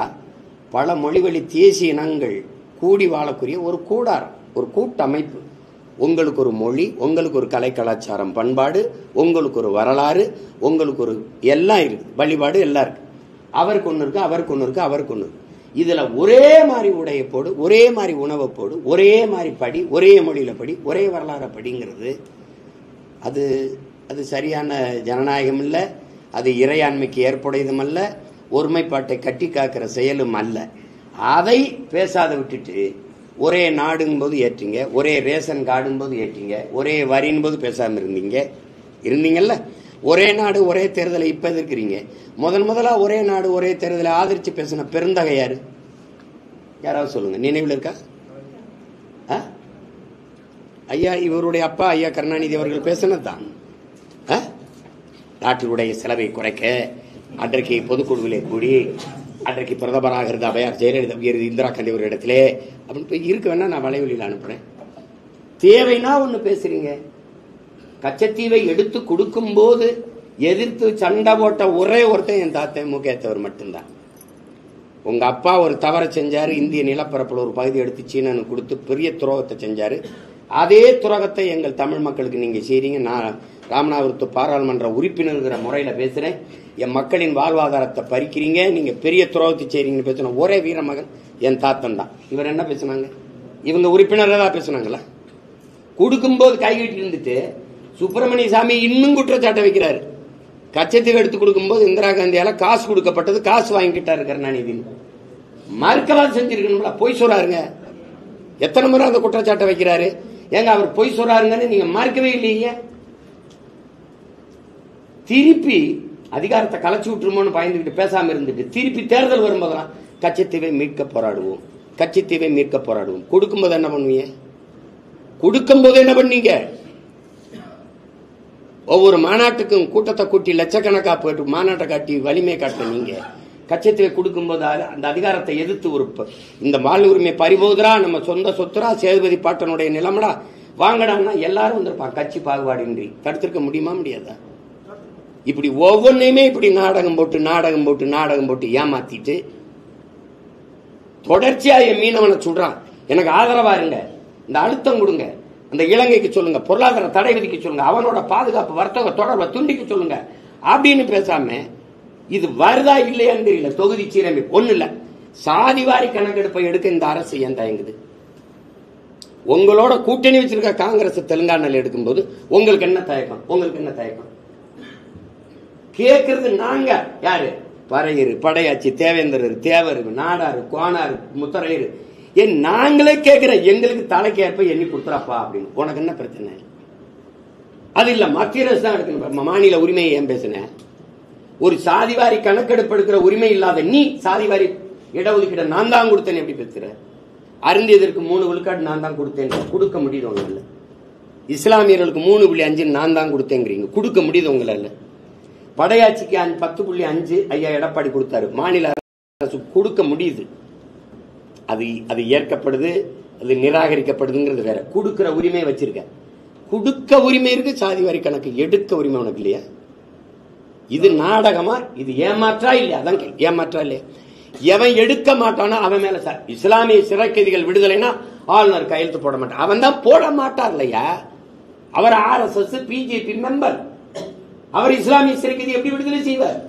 பல மொழிவழி தேசிய இனங்கள் கூடி வாழக்கூடிய ஒரு கூடாரம். ஒரு கூட்டமைப்பு. உங்களுக்கு ஒரு மொழி, உங்களுக்கு ஒரு கலை கலாச்சாரம் பண்பாடு, உங்களுக்கு ஒரு வரலாறு, உங்களுக்கு ஒரு எல்லாம் இருக்கு, வழிபாடு எல்லாம் இருக்கு. அவருக்கு ஒன்று இருக்கு, அவருக்கு ஒன்று இருக்கு, அவருக்கு ஒன்று இருக்கு. இதுல ஒரே மாதிரி உடைய போடு, ஒரே மாதிரி உணவை போடு, ஒரே மாதிரி படி, ஒரே மொழியில படி, ஒரே வரலாறு படிங்கிறது அது அது சரியான ஜனநாயகம் இல்லை. அது இறையாண்மைக்கு ஏற்புடையதும் அல்ல, ஒருமைப்பாட்டை கட்டி காக்கிற செயலும் அல்ல. அதை பேசாத விட்டுட்டு ஒரே நாடுங்கும்போது ஏற்றீங்க, ஒரே ரேஷன் கார்டும்போது ஏற்றீங்க, ஒரே வரின் போது பேசாம இருந்தீங்கல்ல. ஒரே நாடு ஒரே தேர்தலை இப்ப எதிர்க்கிறீங்க. முதலா ஒரே நாடு ஒரே தேர்தலை ஆதரிச்சு பேசின பெருந்தகை யாரு? யாராவது சொல்லுங்க, நினைவில் இருக்கா? ஐயா இவருடைய அப்பா ஐயா கருணாநிதி அவர்கள் பேசினதுதான். நாட்டினுடைய செலவை குறைக்க அன்றைக்கு பொதுக்குழுவிலே கூடி அன்றைக்கு பிரதமராக இருந்த அவையார் ஜெயலலிதா இந்திரா காந்தி ஒரு இடத்திலே அப்படின்னு இருக்க வேணா நான் வலைவெளியில் அனுப்புறேன். தேவைன்னா ஒண்ணு பேசுறீங்க. கச்சத்தீவை எடுத்து கொடுக்கும் போது எதிர்த்து சண்டை போட்ட ஒரே ஒருத்தன் என் தாத்தா முகேத்தவர் மட்டும்தான். உங்க அப்பா ஒரு தவறை செஞ்சாரு, இந்திய நிலப்பரப்புல ஒரு பகுதி எடுத்து சீனனுக்கு கொடுத்து பெரிய துரோகத்தை செஞ்சாரு. அதே துரோகத்தை எங்கள் தமிழ் மக்களுக்கு நீங்க செய்றீங்க. நான் ராமநாதபுரத்து பாராளுமன்ற உறுப்பினர்கிற முறையில பேசுறேன். என் மக்களின் வாழ்வாதாரத்தை பறிக்கிறீங்க, நீங்க பெரிய துரோகத்தை செய்றீங்கன்னு பேசணும். ஒரே வீரமகன் என் தாத்தன் தான். இவர் என்ன பேசினாங்க? இவங்க உறுப்பினராக பேசினாங்களா? கொடுக்கும்போது கைகட்டி இருந்துட்டு சுப்பிரமணிய சாமி இன்னும் குற்றச்சாட்டை வைக்கிறாரு. கச்சத்தீவு எடுத்து கொடுக்கும்போது இந்திரா காந்தியால காசு கொடுக்கப்பட்டது, காசு வாங்கிட்டாரு கருணாநிதி. மறுக்கவாது செஞ்சிருக்கணும்ல, பொய் சொல்றாருங்க. எத்தனை முறை அந்த குற்றச்சாட்டை வைக்கிறாரு? ஏங்க அவர் பொய் சொல்றாருங்கன்னு நீங்க மறுக்கவே இல்லையே. திருப்பி அதிகாரத்தை கலைச்சு விட்டுருமோன்னு பயந்துகிட்டு பேசாம இருந்துட்டு திருப்பி தேர்தல் வரும்போதெல்லாம் கச்சத்தீவை மீட்க போராடுவோம், கச்சத்தீவை மீட்க போராடுவோம். கொடுக்கும்போது என்ன பண்ணுவீங்க? கொடுக்கும் போது என்ன பண்ணீங்க? ஒவ்வொரு மாநாட்டுக்கும் கூட்டத்தை கூட்டி லட்சக்கணக்கா போயிட்டு மாநாட்டை காட்டி வலிமை காட்ட நீங்க கச்சத்தீவை கொடுக்கும் போது அந்த அதிகாரத்தை எதிர்த்து ஒரு இந்த வாழ் உரிமை பறிபோதுரா, நம்ம சொந்த சொத்துரா, சேதுபதி பாட்டனுடைய நிலமடா வாங்கடான்னா எல்லாரும் வந்திருப்பான். கட்சி பாகுபாடின்றி தடுத்திருக்க முடியுமா? முடியாதா? இப்படி ஒவ்வொன்றையுமே இப்படி நாடகம் போட்டு ஏமாத்திட்டு தொடர்ச்சியா என் மீனவனை சொல்றான். எனக்கு ஆதரவா இருங்க, இந்த அழுத்தம் கொடுங்க, அந்த இலங்கைக்கு சொல்லுங்க, பொருளாதார தடை விதிக்க சொல்லுங்க, அவனோட பாதுகாப்பு வர்த்தக தொடர்பை துண்டிக்க சொல்லுங்க அப்படின்னு பேசாம இது வருதா இல்லையான்னு தெரியல. தொகுதி சீரமைப்பு ஒண்ணு இல்ல, சாதிவாரி கணக்கெடுப்பை எடுக்க இந்த அரசு ஏன் தயங்குது? உங்களோட கூட்டணி வச்சிருக்க காங்கிரஸ் தெலுங்கானால எடுக்கும்போது உங்களுக்கு என்ன தயக்கம்? உங்களுக்கு என்ன தயக்கம்? கேட்கறது நாங்க யாரு? பறையரு, படையாச்சி, தேவேந்திரர், தேவர், நாடாரு, கோனாரு, முத்தரையரு, ஏன் நாங்களே கேட்கிற எங்களுக்கு தலைக்கேற்ப எண்ணி கொடுத்துறாப்பா அப்படின்னு. உனக்கு என்ன பிரச்சனை? அது இல்ல, மத்திய அரசு தான் எடுக்கணும். மாநில உரிமையை ஏன் பேசுன? ஒரு சாதிவாரி கணக்கெடுப்பு எடுக்கிற உரிமை இல்லாத நீ சாதிவாரி இடஒதுக்கீடு நான் தான் கொடுத்தேன் எப்படி பேசுற? அருந்தியதற்கு 3 விழுக்காடு நான் தான் கொடுத்தேன், கொடுக்க முடியுது உங்களால. இஸ்லாமியர்களுக்கு 3.5 நான் தான் கொடுத்தேங்கிறீங்க, கொடுக்க முடியுது உங்களால. படையாட்சிக்கு 10.5 ஐயா எடப்பாடி கொடுத்தாரு, மாநில அரசு கொடுக்க முடியுது. அது ஏற்கப்படுது, அது நிராகரிக்கப்படுதுங்கிறது வேற. கொடுக்கிற உரிமை வச்சிருக்க, கொடுக்க உரிமை இருக்கு, சாதிவாரி கணக்கு எடுக்க உரிமை உனக்கு இல்லையா? இது நாடகமா? இது ஏமாற்றா இல்லையா? அதான் ஏமாற்றா இல்லையா? எவன் எடுக்க மாட்டானா அவன் மேல சார். இஸ்லாமிய சிறை கைதிகள் விடுதலைனா ஆளுநர் கையெழுத்து போட மாட்டான், அவன் தான் போட மாட்டார் இல்லையா? அவர் RSS பிஜேபி மெம்பர், அவர் இஸ்லாமிய சிறை கைதி எப்படி விடுதலை செய்வார்?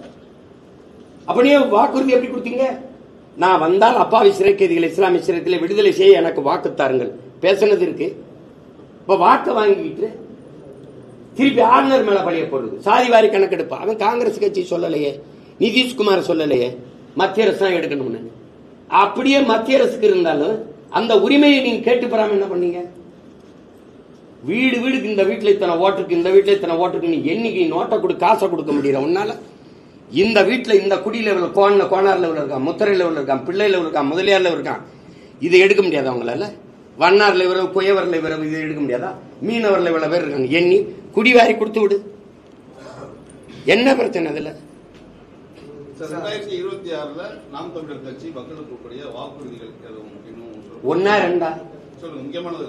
அப்படியே வாக்குறுதி எப்படி கொடுத்தீங்க? நான் வந்தால் அப்பாவி சிறை கைதிகளை இஸ்லாமிய சிறைகளை விடுதலை செய்ய எனக்கு வாக்கு தாருங்கள் பேசினது இருக்கு. இப்ப வாக்கு வாங்கிட்டு திருப்பி ஆளுநர் மேல பழிய போடுது. சாதிவாரி கணக்கெடுப்பு அவன் காங்கிரஸ் கட்சி சொல்லலையே, நிதிஷ்குமார் சொல்லலையே, மத்திய அரசு தான் எடுக்கணும்னு. அப்படியே மத்திய அரசுக்கு இருந்தாலும் அந்த உரிமையை நீங்க கேட்டு பெறாம என்ன பண்ணீங்க? வீடுக்கு இந்த வீட்டுல இத்தனை ஓட்டுருக்கு, இந்த வீட்டுல இத்தனை ஓட்டுருக்கு, நீ என்னைக்கு நோட்டை கொடு, காசை கொடுக்க முடியல உன்னால? இந்த வீட்டுல இந்த குடியில கோனார் லெவல் இருக்கான், முத்திரை லெவல் இருக்கான், பிள்ளை லெவல் இருக்கான், முதலியார் லெவல் இருக்கான், இதை எடுக்க முடியாதா அவங்களால? வண்ணார்ல இவ்வளவு, குயவர்ல இவ்வளவு, இதை எடுக்க முடியாதா? மீனவர்ல இவ்வளவு பேர் இருக்காங்க, எண்ணி குடிவாரி கொடுத்து விடு. என்ன பிரச்சனை அதுல? 2026 நாம் தமிழர் கட்சி மக்களுக்கு கூடிய வாக்குறுதிகள் ஒன்னா ரெண்டா சொல்லுங்க. முக்கியமானது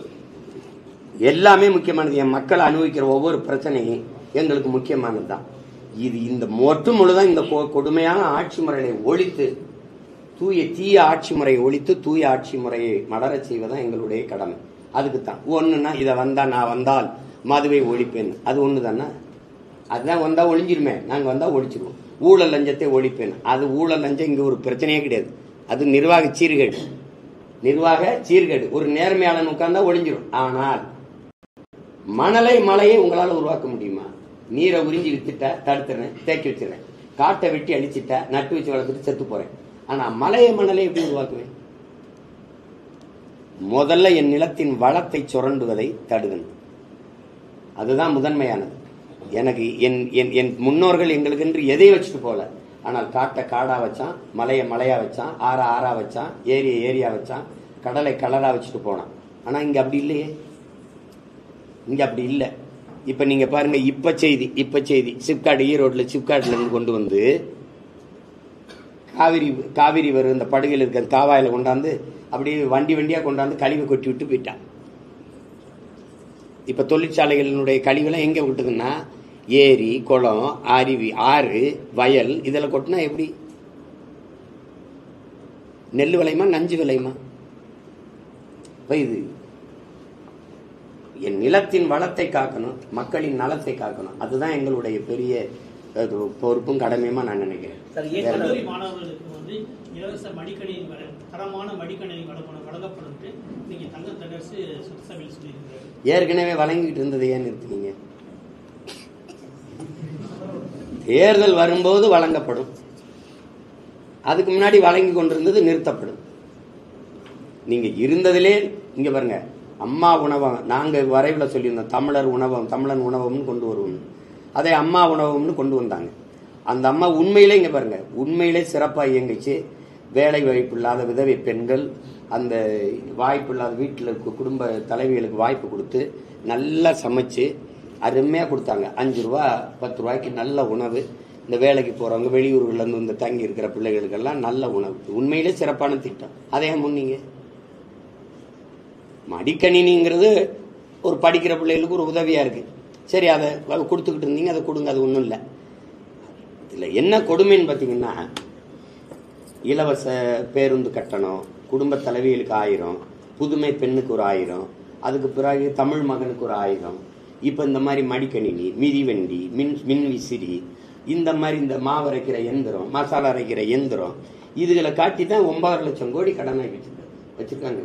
எல்லாமே முக்கியமானது. என் மக்கள் அனுபவிக்கிற ஒவ்வொரு பிரச்சனையும் எங்களுக்கு முக்கியமானது தான். இது இந்த மொட்டு முழுதான் இந்த கொடுமையான ஆட்சி முறையை ஒழித்து தீய ஆட்சி முறையை ஒழித்து தூய ஆட்சி முறையை மலரச் செய்வதுதான் எங்களுடைய கடமை. அதுக்குத்தான் ஒண்ணுன்னா இதை நான் வந்தால் மதுவை ஒழிப்பேன், அது ஒண்ணு தானே. அதுதான் வந்தா ஒழிஞ்சிருமே, நாங்க வந்தா ஒழிச்சிருவோம். ஊழல் லஞ்சத்தை ஒழிப்பேன், அது ஊழல் லஞ்சம் இங்க ஒரு பிரச்சனையே கிடையாது. அது நிர்வாக சீர்கேடு. ஒரு நேர்மையாளன் உட்கார்ந்தா ஒழிஞ்சிரும். ஆனால் மலையை உங்களால உருவாக்க முடியுமா? நீரை உறிஞ்சி வித்துட்டா தடுத்துறேன், தேக்கி வச்சிடறேன். காட்டை வெட்டி அழிச்சிட்டா நட்டு வச்சு வளர்த்துட்டு செத்து போறேன். ஆனா மலையை எப்படி உருவாக்குவேன்? முதல்ல என் நிலத்தின் வளத்தை சுரண்டுவதை தடுக்கணும். அதுதான் முதன்மையானது. எனக்கு என் முன்னோர்கள் எங்களுக்கு என்று எதை வச்சுட்டு போல. ஆனால் காட்டை காடா வச்சான், மலையா வச்சான், ஆறா வச்சான், ஏரியா வச்சான், கடலை கலரா வச்சுட்டு போனான். ஆனா இங்க அப்படி இல்லையே, இங்க அப்படி இல்லை. இப்ப நீங்க பாருங்க, இப்ப செய்தி சிப்காட், ஈரோட்ல சிப்காட்ல இருந்து கொண்டு வந்து காவிரி வரும் இந்த படுகையில் இருக்கிற காவாயில கொண்டாந்து அப்படியே வண்டியா கொண்டாந்து கழிவை கொட்டி விட்டு போயிட்டான். இப்ப தொழிற்சாலைகளினுடைய கழிவுலாம் எங்க விட்டுதுன்னா ஏரி, குளம், அருவி, ஆறு, வயல் இதெல்லாம் கொட்டினா எப்படி? நெல் விளையுமா, நஞ்சு விளையுமா? இது என் நிலத்தின் வளத்தை காக்கணும், மக்களின் நலத்தை காக்கணும். அதுதான் எங்களுடைய பெரிய பொறுப்பும் கடமையுமா நான் நினைக்கிறேன். மாணவர்களுக்கு வந்து இலவச மடிக்கணினி தரமான மடிக்கணினி வழங்கப்படும் நீங்க தங்க தண்டரசு சட்டசபையில் சொல்லியிருக்கிறார். ஏற்கனவே வழங்கிட்டு இருந்ததை ஏன் நிறுத்தினீங்க? தேர்தல் வரும்போது வழங்கப்படும், அதுக்கு முன்னாடி வழங்கி கொண்டிருந்தது நிறுத்தப்படும். நீங்க இருந்ததிலே இங்க பாருங்க, அம்மா உணவகம் நாங்க வரைவில் சொல்லியிருந்தோம், தமிழன் உணவகம்னு கொண்டு வருவோம். அதை அம்மா உணவகம்னு கொண்டு வந்தாங்க. அந்த அம்மா உண்மையிலே இங்க பாருங்க, உண்மையிலே சிறப்பா இயங்குச்சு. வேலை வாய்ப்பு இல்லாத விதவை பெண்கள், அந்த வாய்ப்பு இல்லாத வீட்டில் இருக்க குடும்ப தலைவிகளுக்கு வாய்ப்பு கொடுத்து நல்லா சமைச்சு அருமையா கொடுத்தாங்க. 5 ரூபா 10 ரூபாய்க்கு நல்ல உணவு. இந்த வேலைக்கு போறவங்க, வெளியூர்கள்ல இருந்து இந்த தங்கி இருக்கிற பிள்ளைகளுக்கெல்லாம் நல்ல உணவு. உண்மையிலே சிறப்பான திட்டம். அதே முன்னீங்க மடிக்கணினிங்கிறது ஒரு படிக்கிற பிள்ளைகளுக்கு ஒரு உதவியா இருக்கு. சரி, அதை கொடுத்துக்கிட்டு இருந்தீங்க, அதை கொடுங்க, அது ஒன்றும் இல்லை. இதுல என்ன கொடுமைன்னு பார்த்தீங்கன்னா, இலவச பேருந்து கட்டணம், குடும்ப தலைவிகளுக்கு 1000, புதுமை பெண்ணுக்கு ஒரு 1000, அதுக்கு பிறகு தமிழ் மகனுக்கு ஒரு 1000. இப்போ இந்த மாதிரி மடிக்கணினி, மிதிவண்டி, மின் விசிறி, இந்த மாதிரி இந்த மாவு அரைக்கிற எந்திரம், மசாலா அரைக்கிற எந்திரம், இதுகளை காட்டி தான் 9 லட்சம் கோடி கடனாகி வச்சிருக்காங்க.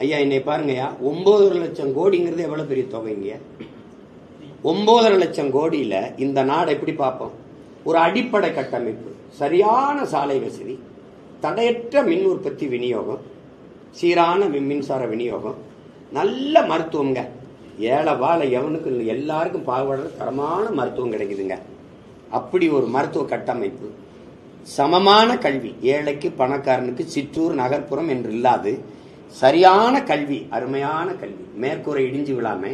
ஐயா என்னை பாருங்கய்யா, 9 லட்சம் கோடிங்கிறது எவ்வளவு பெரிய தொகைங்க? 9 லட்சம் கோடியில இந்த நாடு எப்படி பார்ப்போம்? ஒரு அடிப்படை கட்டமைப்பு, சரியான சாலை வசதி, தடையற்ற மின் உற்பத்தி விநியோகம், சீரான மின்சார விநியோகம், நல்ல மருத்துவங்க, ஏழை வாழை எவனுக்கு எல்லாருக்கும் பாகுபடுற தரமான மருத்துவம் கிடைக்குதுங்க. அப்படி ஒரு மருத்துவ கட்டமைப்பு, சமமான கல்வி, ஏழைக்கு பணக்காரனுக்கு சிற்றூர் நகர்ப்புறம் என்று இல்லாது சரியான கல்வி, அருமையான கல்வி, மேற்கூரை இடிஞ்சு விழாம,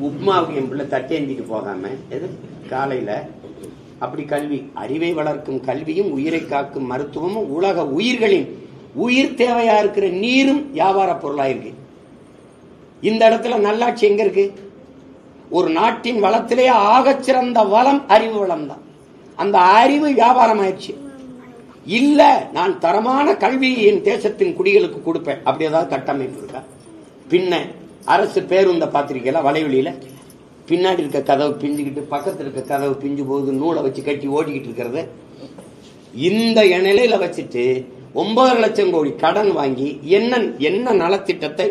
உப்மாவுக்கு என் பிள்ளை தட்டேந்திட்டு போகாம எது காலையில, அப்படி கல்வி, அறிவை வளர்க்கும் கல்வியும் உயிரை காக்கும் மருத்துவமும் உலக உயிர்களின் உயிர் தேவையா இருக்கிற நீரும் வியாபார பொருளா இருக்கு. இந்த இடத்துல நல்லாட்சி எங்க இருக்கு? ஒரு நாட்டின் வளத்திலே ஆகச்சிறந்த வளம் அறிவு வளம் தான். அந்த அறிவு வியாபாரம் ஆயிடுச்சு. இல்ல, நான் தரமான கல்வி என் தேசத்தின் குடிகளுக்கு கொடுப்பேன், அப்படி ஏதாவது கட்டமைப்பு இருக்கா? பின்ன அரசு பேருந்த பாத்திரிக்கையில வலைவெளியில பின்னாடி இருக்க கதவு பிஞ்சுக்கிட்டு, பக்கத்தில் இருக்க கதவு பிஞ்சு போகுது, நூலை வச்சு கட்டி ஓடிக்கிட்டு இருக்கிறது. இந்த நிலையில வச்சுட்டு 9 லட்சம் கோடி கடன் வாங்கி என்ன நலத்திட்டத்தை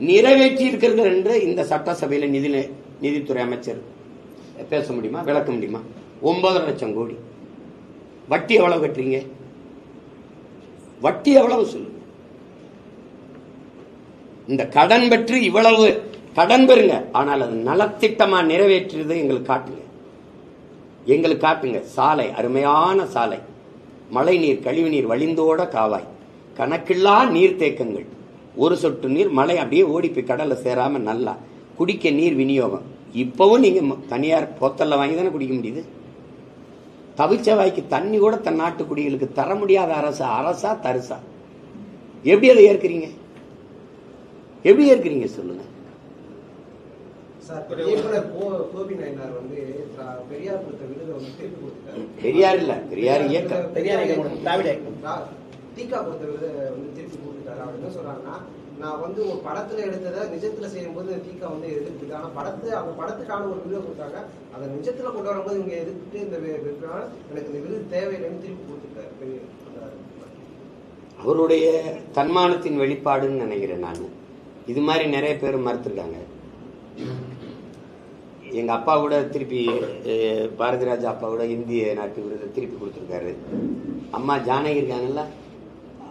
நிறைவேற்றி இருக்கிறது என்று இந்த சட்டசபையில நிதித்துறை அமைச்சர் பேச முடியுமா, விளக்க முடியுமா? 9 லட்சம் கோடி வட்டி எவ்வளவு கட்டுறீங்க? வட்டி எவ்வளவு சொல்லுங்க. இந்த கடன் பெற்று இவ்வளவு கடன் பெறுங்க, ஆனால் அது நலத்திட்டமா நிறைவேற்றுறது எங்களுக்கு காட்டுங்க. சாலை, அருமையான சாலை, மழை நீர், கழிவு நீர் வழிந்தோட காவாய், கணக்கில்லா நீர்த்தேக்கங்கள், ஒரு சொட்டு நீர் மழை அப்படியே ஓடி போய் கடல்ல சேராம நல்லா குடிக்க நீர் விநியோகம். இப்பவும் நீங்க தனியார் போத்தல்ல வாங்கி தானே குடிக்க முடியுது. தவிச்ச வாய்க்கு தண்ணி கூட தன் நாட்டு குடிகளுக்கு தர முடியாத அரசா தரிசா எப்படி அதை ஏற்கிறீங்க? எப்படி ஏற்கிறீங்க சொல்லுங்க. பெரியார் இல்ல, பெரியார் இயக்கம், தீகா பொறுத்த விருதை திருப்பி கொடுத்துட்டாரு. அவர் என்ன சொல்றாங்கன்னா, நான் வந்து ஒரு படத்துல எடுத்ததை நிஜத்துல செய்யும்போது தீக்கா வந்து எதிர்க்குது. ஆனா அந்த படத்துக்கான ஒரு விருதை கொடுத்தாங்க, அதை நிஜத்துல கொண்டு வரும்போது இவங்க எதிர்த்து இந்த விருதுனால எனக்கு இந்த விருது தேவையில்லைன்னு திருப்பி கொடுத்துருக்காரு. பெரிய அவருடைய தன்மானத்தின் வெளிப்பாடுன்னு நினைக்கிறேன். நான் இது மாதிரி நிறைய பேர் மறுத்துருக்காங்க. எங்க அப்பா கூட திருப்பி பாரதிராஜா அப்பா கூட இந்திய நாட்டு விருதை திருப்பி கொடுத்துருக்காரு. அம்மா ஜானகி இருக்காங்கல்ல,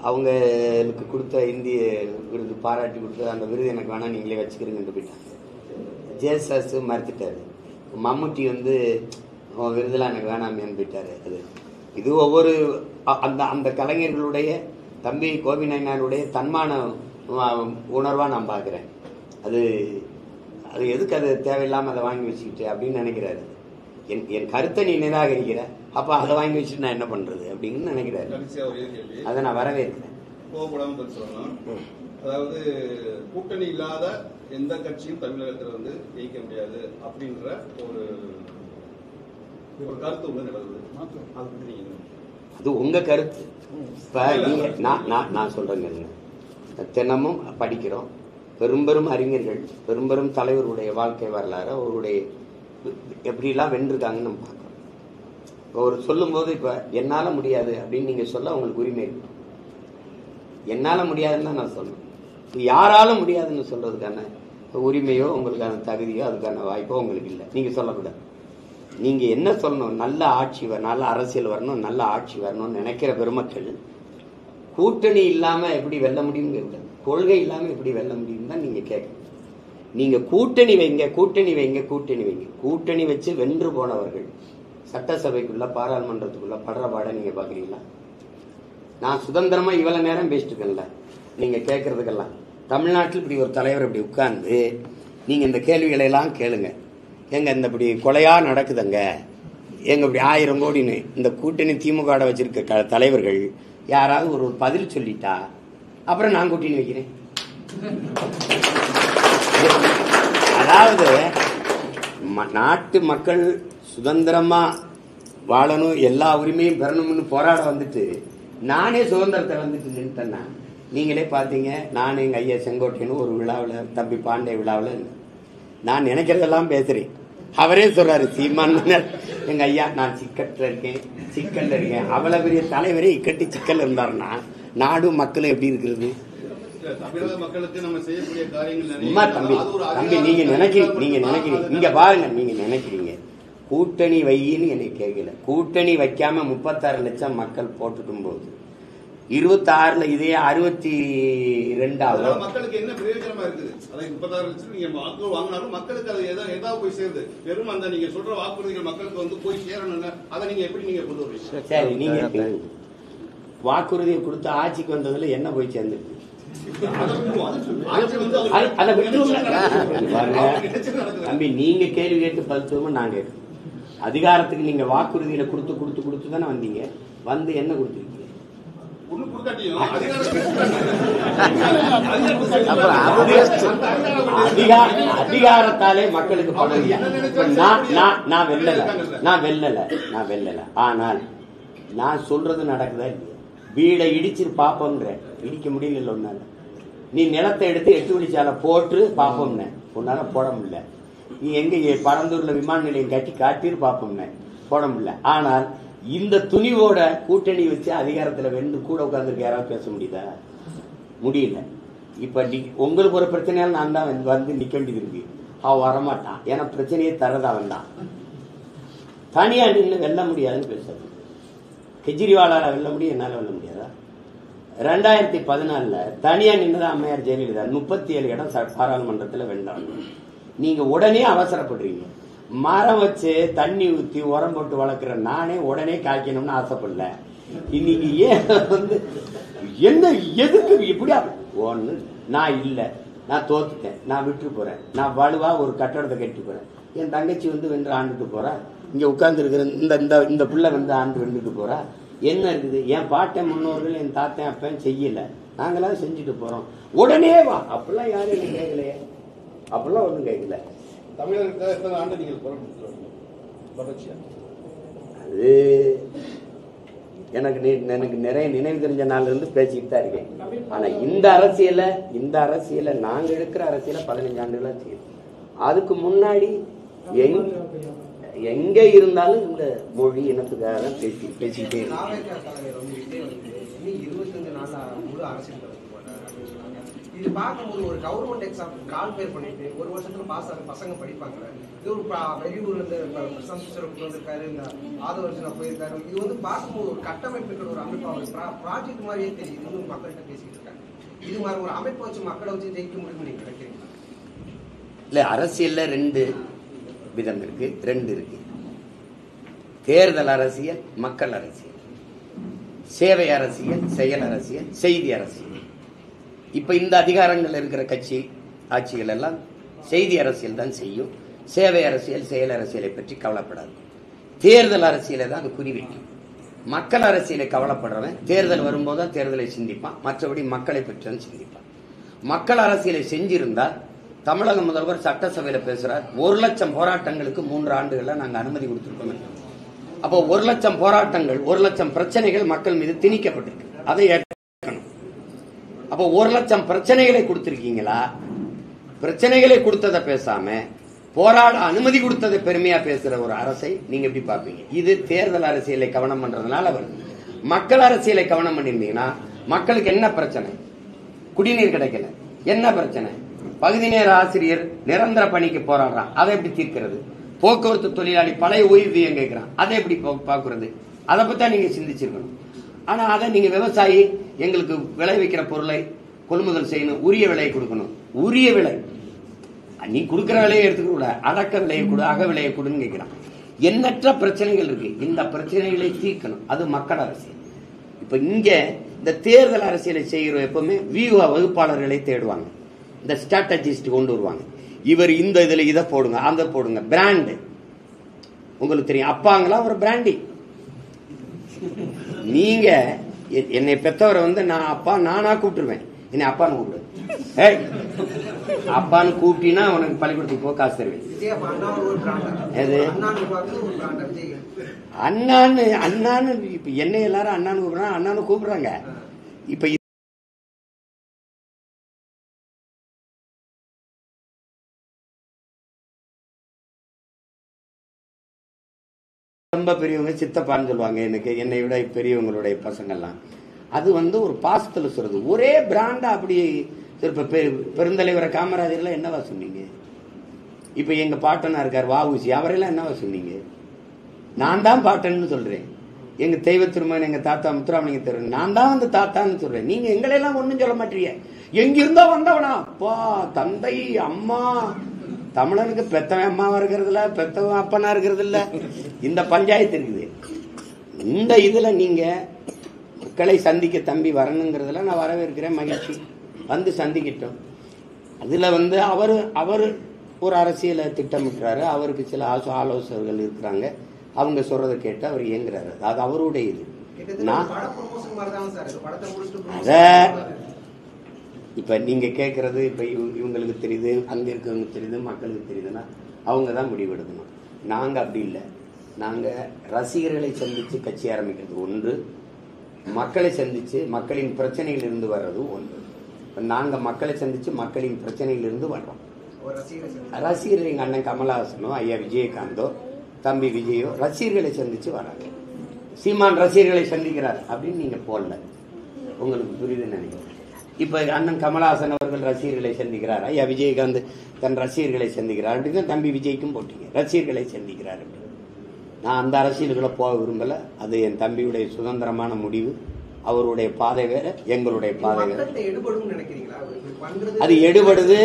அவங்களுக்கு கொடுத்த இந்திய விருது பாராட்டி கொடுத்த அந்த விருது எனக்கு வேணா நீங்களே வச்சுக்கிறீங்கன்னு போயிட்டாங்க. ஜேசஸ் மறுத்துட்டாரு. மம்முட்டி வந்து விருதுலாம் எனக்கு வேணாமேன்னு போயிட்டாரு. அது இது ஒவ்வொரு அந்த கலைஞர்களுடைய தம்பி கோபி நாயனாருடைய தன்மான உணர்வா நான் பார்க்கிறேன். அது எதுக்கு அது தேவையில்லாம அதை வாங்கி வச்சுக்கிட்டு அப்படின்னு நினைக்கிறாரு. என் கருத்தை நீ நிராகரிக்கிற, அப்ப அதை வாங்கி வச்சுட்டு நான் என்ன பண்றது அப்படின்னு நினைக்கிறாரு. அதை நான் வரவேற்கிறேன். அதாவது கூட்டணி இல்லாத எந்த கட்சியும் தமிழகத்தில் வந்து ஜெயிக்க முடியாது அப்படின்ற ஒரு கருத்து உள்ள நிலவுது. அது உங்க கருத்து. இப்ப நீங்க நான் சொல்றேங்க, தினமும் படிக்கிறோம். பெரும்பெரும் அறிஞர்கள், பெரும்பெரும் தலைவருடைய வாழ்க்கை வரலாறு, அவருடைய எப்படிலாம் வென்றிருக்காங்கன்னு நம்ம பார்க்கிறோம். ஒரு சொல்லும் போது இப்ப என்னால முடியாது அப்படின்னு நீங்க சொல்ல உங்களுக்கு உரிமை இருக்கு. என்னால முடியாதுன்னு நான் சொல்லணும். யாராலும் முடியாதுன்னு சொல்றதுக்கான உரிமையோ உங்களுக்கான தகுதியோ அதுக்கான வாய்ப்போ உங்களுக்கு இல்லை. நீங்க சொல்லக்கூடாது. நீங்க என்ன சொல்லணும், நல்ல ஆட்சி நல்ல அரசியல் வரணும், நல்ல ஆட்சி வரணும்னு நினைக்கிற பெருமக்கள் கூட்டணி இல்லாம எப்படி வெல்ல முடியும், கொள்கை இல்லாம எப்படி வெல்ல முடியும் தான் நீங்க கேட்கணும். நீங்க கூட்டணி வைங்க, கூட்டணி வைங்க, கூட்டணி வைங்க. கூட்டணி வச்சு வென்று போனவர்கள் சட்டசபைக்குள்ள பாராளுமன்றத்துக்குள்ள படுற பாட நீங்க பாக்குறீங்களா? நான் சுதந்திரமா இவ்வளவு நேரம் பேசிட்டு இருக்கேன்ல, நீங்க கேட்கறதுக்கெல்லாம் தமிழ்நாட்டில் இப்படி ஒரு தலைவர் இப்படி உட்கார்ந்து நீங்க இந்த கேள்விகளை எல்லாம் கேளுங்க. எங்க இந்த இப்படி கொலையா நடக்குதுங்க, எங்க இப்படி 1000 கோடின்னு இந்த கூட்டணி திமுக வச்சிருக்க தலைவர்கள் யாராவது ஒரு பதில் சொல்லிட்டா அப்புறம் நான் கூட்டணி வைக்கிறேன். அதாவது நாட்டு மக்கள் சுதந்திரமா வாழணும், எல்லா உரிமையும் பெறணும்னு போராட வந்துட்டு நானே சுதந்திரத்தை வந்துட்டு நின்றுட்டேன்னா நீங்களே பார்த்தீங்க. நான் எங்க ஐயா செங்கோட்டையன் ஒரு விழாவில், தம்பி பாண்டே விழாவில் நான் நினைக்கிறதெல்லாம் பேசுறேன். அவரே சொல்றாரு, சீமான் எங்க ஐயா நான் சிக்கல்ல இருக்கேன். அவ்வளவு பெரிய தலைவரே இக்கட்டி சிக்கல் இருந்தாருன்னா நாடும் மக்களும் எப்படி இருக்கிறது? தம்பி நீங்க நினைக்கிறீங்க இங்க பாருங்க, நீங்க நினைக்கிறீங்க கூட்டணி வையின்னு என்னை கேட்கல. கூட்டணி வைக்காம 36 லட்சம் மக்கள் போட்டுட்டும் போது 26ல இதே 62 மக்களுக்கு என்ன பிரயோஜனமா இருக்குது? 36 லட்சம் நீங்க வாக்கு வாங்கினாலும் மக்களுக்கு அது ஏதாவது போய் சேருது. வெறும் அந்த நீங்க சொல்ற வாக்குறுதிகள் மக்களுக்கு வந்து போய் சேரணும். அதை நீங்க எப்படி நீங்க கொண்டு வரீங்க? சரி, நீங்க வாக்குறுதியை கொடுத்து ஆட்சிக்கு வந்ததுல என்ன போய் சேர்ந்துருக்கு? தம்பி நீங்க கேள்வி கேட்டு பதில் நான் கேட்க. அதிகாரத்துக்கு நீங்க வாக்குறுதியில கொடுத்து தானே வந்தீங்க. வந்து என்ன கொடுத்துருக்கீங்க? அதிகாரத்தாலே மக்களுக்கு பதவியா? நான் வெல்லல. ஆனால் நான் சொல்றது நடக்குதா இல்லையா? வீடை இடிச்சு பாப்போம்ன்ற, இடிக்க முடியல ஒன்னால. நீ நிலத்தை எடுத்து 8 வழிச்சாலை போட்டு பாப்போம்ன, உன்னால போட முடியல. நீ எங்க பரந்தூர்ல விமான நிலையம் கட்டி காட்டிரு பாப்போம்ன, போட முடியல. ஆனால் இந்த துணிவோட கூட்டணி வச்சு அதிகாரத்துல வென்று கூட உட்கார்ந்துருக்க யாராவது பேச முடியுதா? முடியல. இப்ப உங்களுக்கு ஒரு பிரச்சனையால நான் தான் வந்து நிக்க வேண்டியது இருக்கு. அவன் வரமாட்டான், ஏன்னா பிரச்சனையே தரது அவன் தான். தனியா நின்று வெல்ல முடியாதுன்னு பேசுறது. கெஜ்ரிவாலால வெல்ல முடியும், என்னால வெல்ல முடியாதா? 2014 தனியா நின்றுதான் அம்மையார் ஜெயலலிதா 37 இடம் பாராளுமன்றத்தில் வென்றாங்க. நீங்க உடனே அவசரப்படுறீங்க. மரம் வச்சு தண்ணி ஊத்தி உரம் போட்டு வளர்க்குற நானே உடனே காய்க்கணும்னு ஆசைப்படல. இன்னைக்கு ஏன் வந்து என்ன எதுக்கு இப்படியா? ஒண்ணு நான் இல்லை, நான் தோத்துட்டேன், நான் விட்டு போறேன், நான் வலுவா ஒரு கட்டடத்தை கட்டி போறேன். என் தங்கச்சி வந்து வென்று ஆண்டுட்டு போறா, இங்க உட்கார்ந்து இருக்கிற இந்த பிள்ளை வந்து ஆண்டு வென்றுட்டு போறா. என்ன இருக்குது? என் பாட்டன் முன்னோர்கள் என் தாத்தன் அப்பன் செய்யல, நாங்களாம் செஞ்சுட்டு போறோம். உடனே வா. அப்படிலாம் யாரும் என்ன கேட்கலையே, அப்படிலாம் ஒன்றும் கேட்கல. தமிழகத்துக்காக எத்தனை ஆண்டு நீங்கள் தொடர்ச்சியா? அது எனக்கு நிறைய நினைவு தெரிஞ்ச நாள்ல இருந்து பேசிக்கிட்டு தான் இருக்கேன். ஆனா இந்த அரசியலை நாங்க எடுக்கிற அரசியலை 15 ஆண்டுகளா செய்யும். அதுக்கு முன்னாடி எங்க இருந்தாலும் இந்த மொழி இனத்துக்காக தான் பேசிக்கிட்டே இருக்கு. 25 நாள்ல முழு அரசியல் இது பார்க்கும்போது ஒரு கவர்மெண்ட் எக்ஸாம் கால்பேர் பண்ணிட்டு ஒரு வருஷத்துல பாஸ் ஆகிற பசங்க படிப்பாங்க. இது ஒரு வெளியூர்ல இருந்து வந்திருக்காரு, இந்த ஆதவர்ஷனா போயிருக்காரு. இது வந்து பார்க்கும்போது ஒரு கட்டமைப்பு ஒரு அமைப்பு ப்ராஜெக்ட் மாதிரியே தெரியுது. இன்னும் மக்கள்கிட்ட பேசிட்டு இருக்காங்க. இது மாதிரி ஒரு அமைப்பு வச்சு மக்களை வச்சு ஜெயிக்க முடியும்னு நீங்க நினைக்கிறீங்களா? இல்ல, அரசியல்ல 2 விதம் இருக்கு, 2 இருக்கு. தேர்தல் அரசியல், மக்கள் அரசியல், சேவை அரசியல், செயல் அரசியல், செய்தி அரசியல். இப்ப இந்த அதிகாரங்கள் இருக்கிற கட்சி ஆட்சிகள் எல்லாம் செய்தி அரசியல் தான் செய்யும். சேவை அரசியல், செயல் அரசியலை பற்றி கவலைப்படாது. தேர்தல் அரசியலை தான் அது குறிவைக்கும். மக்கள் அரசியலை கவலைப்படுறவன் தேர்தல் வரும்போது தேர்தலை சிந்திப்பான், மற்றபடி மக்களை பற்றி தான் சிந்திப்பான். மக்கள் அரசியலை செஞ்சிருந்தால் தமிழக முதல்வர் சட்டசபையில பேசுறார், 1 லட்சம் போராட்டங்களுக்கு 3 ஆண்டுகள்ல நாங்க அனுமதி கொடுத்திருக்கோம். அப்போ 1 லட்சம் போராட்டங்கள், 1 லட்சம் பிரச்சனைகள் மக்கள் மீது திணிக்கப்பட்டிருக்கு. அதை ஏற்கணும். அப்போ 1 லட்சம் பிரச்சனைகளை கொடுத்திருக்கீங்களா? பிரச்சனைகளை கொடுத்ததை பேசாம போராட அனுமதி கொடுத்ததை பெருமையா பேசுற ஒரு அரசை நீங்க எப்படி பார்ப்பீங்க? இது தேர்தல் அரசியலை கவனம் பண்றதுனால வருது. மக்கள் அரசியலை கவனம் பண்ணிருந்தீங்கன்னா மக்களுக்கு என்ன பிரச்சனை? குடிநீர் கிடைக்கல, என்ன பிரச்சனை? பகுதி நேர ஆசிரியர் நிரந்தர பணிக்கு போராடுறான், அதை எப்படி தீர்க்கிறது? போக்குவரத்து தொழிலாளி பழைய ஓய்வூதியம் கேட்கிறான், அதை எப்படி பாக்குறது? அதை பத்தி நீங்க சிந்திச்சிருக்கணும். ஆனா அதை நீங்க விவசாயி எங்களுக்கு விளைவிக்கிற பொருளை கொள்முதல் செய்யணும், உரிய விலையை கொடுக்கணும். உரிய விலை நீ கொடுக்கிற விலையை எடுத்துக்கூட, அடக்க விலையை கொடு, அக விலையை கொடுன்னு கேட்கிறான். எண்ணற்ற பிரச்சனைகள் இருக்கு. இந்த பிரச்சனைகளை தீர்க்கணும். அது மக்கள் அரசியல். இப்ப இங்க இந்த தேர்தல் அரசியலை செய்கிற எப்பவுமே வியூக வகுப்பாளர்களை தேடுவாங்க, இந்த ஸ்ட்ராட்டஜிஸ்ட் கொண்டு வருவாங்க. இவர் இந்த இதுல இதை போடுங்க, அந்த போடுங்க, பிராண்டு உங்களுக்கு தெரியும். அப்பாங்களா ஒரு பிராண்டி. நீங்க என்னை பெத்தவரை வந்து நான் அப்பா நானா கூப்பிட்டுருவேன், என்னை அப்பான்னு கூப்பிடுவேன். அப்பான்னு கூப்பிட்டீங்கன்னா உனக்கு பள்ளிக்கூடத்துக்கு போக காசு தருவேன். அண்ணான்னு அண்ணான்னு இப்ப என்ன எல்லாரும் அண்ணான்னு கூப்பிடுறாங்க, அண்ணான்னு கூப்பிடுறாங்க. இப்ப ரொம்ப பெரியவங்க சித்தப்பான்னு சொல்லுவாங்க. எனக்கு என்னை விட பெரியவங்களுடைய பசங்கள்லாம் அது வந்து ஒரு பாசத்துல சொல்றது. ஒரே பிராண்டா அப்படி இப்ப பெருந்தலைவரை காமராஜர்லாம் என்னவா சொன்னீங்க? இப்ப எங்க பாட்டனா இருக்கார் வஉசி, அவரெல்லாம் என்னவா சொன்னீங்க? நான் தான் பாட்டன்னு சொல்றேன். எங்க தெய்வ திருமகன் எங்க தாத்தா முத்துராமலிங்க தெரு, நான் தான் வந்து தாத்தான்னு சொல்றேன். நீங்க எங்களெல்லாம் ஒண்ணும் சொல்ல மாட்டீங்க. எங்கிருந்தோ வந்தவனா அப்பா தந்தை அம்மா. தமிழனுக்கு பெத்தவன் அம்மாவா இருக்கிறது இல்ல, பெத்தவன் அப்பனா இருக்கிறது இல்ல. இந்த பஞ்சாயத்து இருக்குது. இந்த இதுல நீங்க மக்களை சந்திக்க தம்பி வரணுங்கிறதுல நான் வரவேற்கிறேன், மகிழ்ச்சி. வந்து சந்திக்கிட்டோம். அதுல வந்து அவரு ஒரு அரசியலை திட்டமிட்டுறாரு. அவருக்கு சில ஆலோசகர்கள் இருக்கிறாங்க. அவங்க சொல்றதை கேட்டு அவர் இயங்குறாரு. அது அவருடைய இது. இப்ப நீங்க கேட்கறது இப்ப இவங்களுக்கு தெரியுது, அங்க இருக்கவங்க தெரியுது, மக்களுக்கு தெரியுதுன்னா அவங்க தான் முடிவெடுக்கணும். நாங்க அப்படி இல்லை. நாங்க ரசிகர்களை சந்திச்சு கட்சி ஆரம்பிக்கிறது ஒன்று, மக்களை சந்திச்சு மக்களின் பிரச்சனையில் இருந்து வர்றது ஒன்று. நாங்க மக்களை சந்திச்சு மக்களின் பிரச்சனையில் இருந்து வர்றோம். ரசிகர்கள் எங்க அண்ணன் கமலஹாசனோ ஐயா விஜயகாந்தோ தம்பி விஜயோ ரசிகர்களை சந்திச்சு வராங்க. சீமான் ரசிகர்களை சந்திக்கிறார் அப்படின்னு நீங்க போடல, உங்களுக்கு புரியுதுன்னு நினைக்கிறேன். இப்ப அண்ணன் கமலஹாசன் அவர்கள் ரசிகர்களை சந்திக்கிறார், ஐயா விஜயகாந்த் தன் ரசிகர்களை சந்திக்கிறார் அப்படின்னு தம்பி விஜய்க்கும் போட்டீங்க, ரசிகர்களை சந்திக்கிறார். நான் அந்த அரசியல்களை போக விரும்பல. அது என் தம்பியுடைய சுதந்திரமான முடிவு. அவருடைய பாதை வேற, எங்களுடைய பாதை வேற. அது எடுபடுது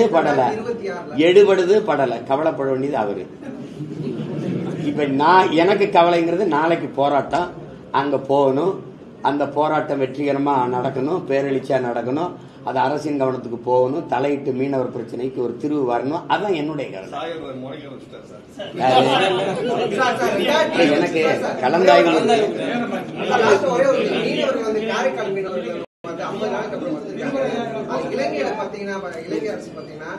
படல, கவலைப்பட வேண்டியது அவரு. இப்ப நான் எனக்கு கவலைங்கிறது நாளைக்கு போராட்டம், அங்க போகணும், அந்த போராட்டம் வெற்றிகரமா நடக்கணும், பேரெளிச்சா நடக்கணும், அது அரசின் கவனத்துக்கு போகணும், தலையிட்டு மீனவர் பிரச்சனைக்கு ஒரு தீர்வு வரணும். அதான் என்னுடைய கவலை. எனக்கு கலந்தாய்வு இலங்கையில பாத்தீங்கன்னா இலங்கை அரசு பாத்தீங்கன்னா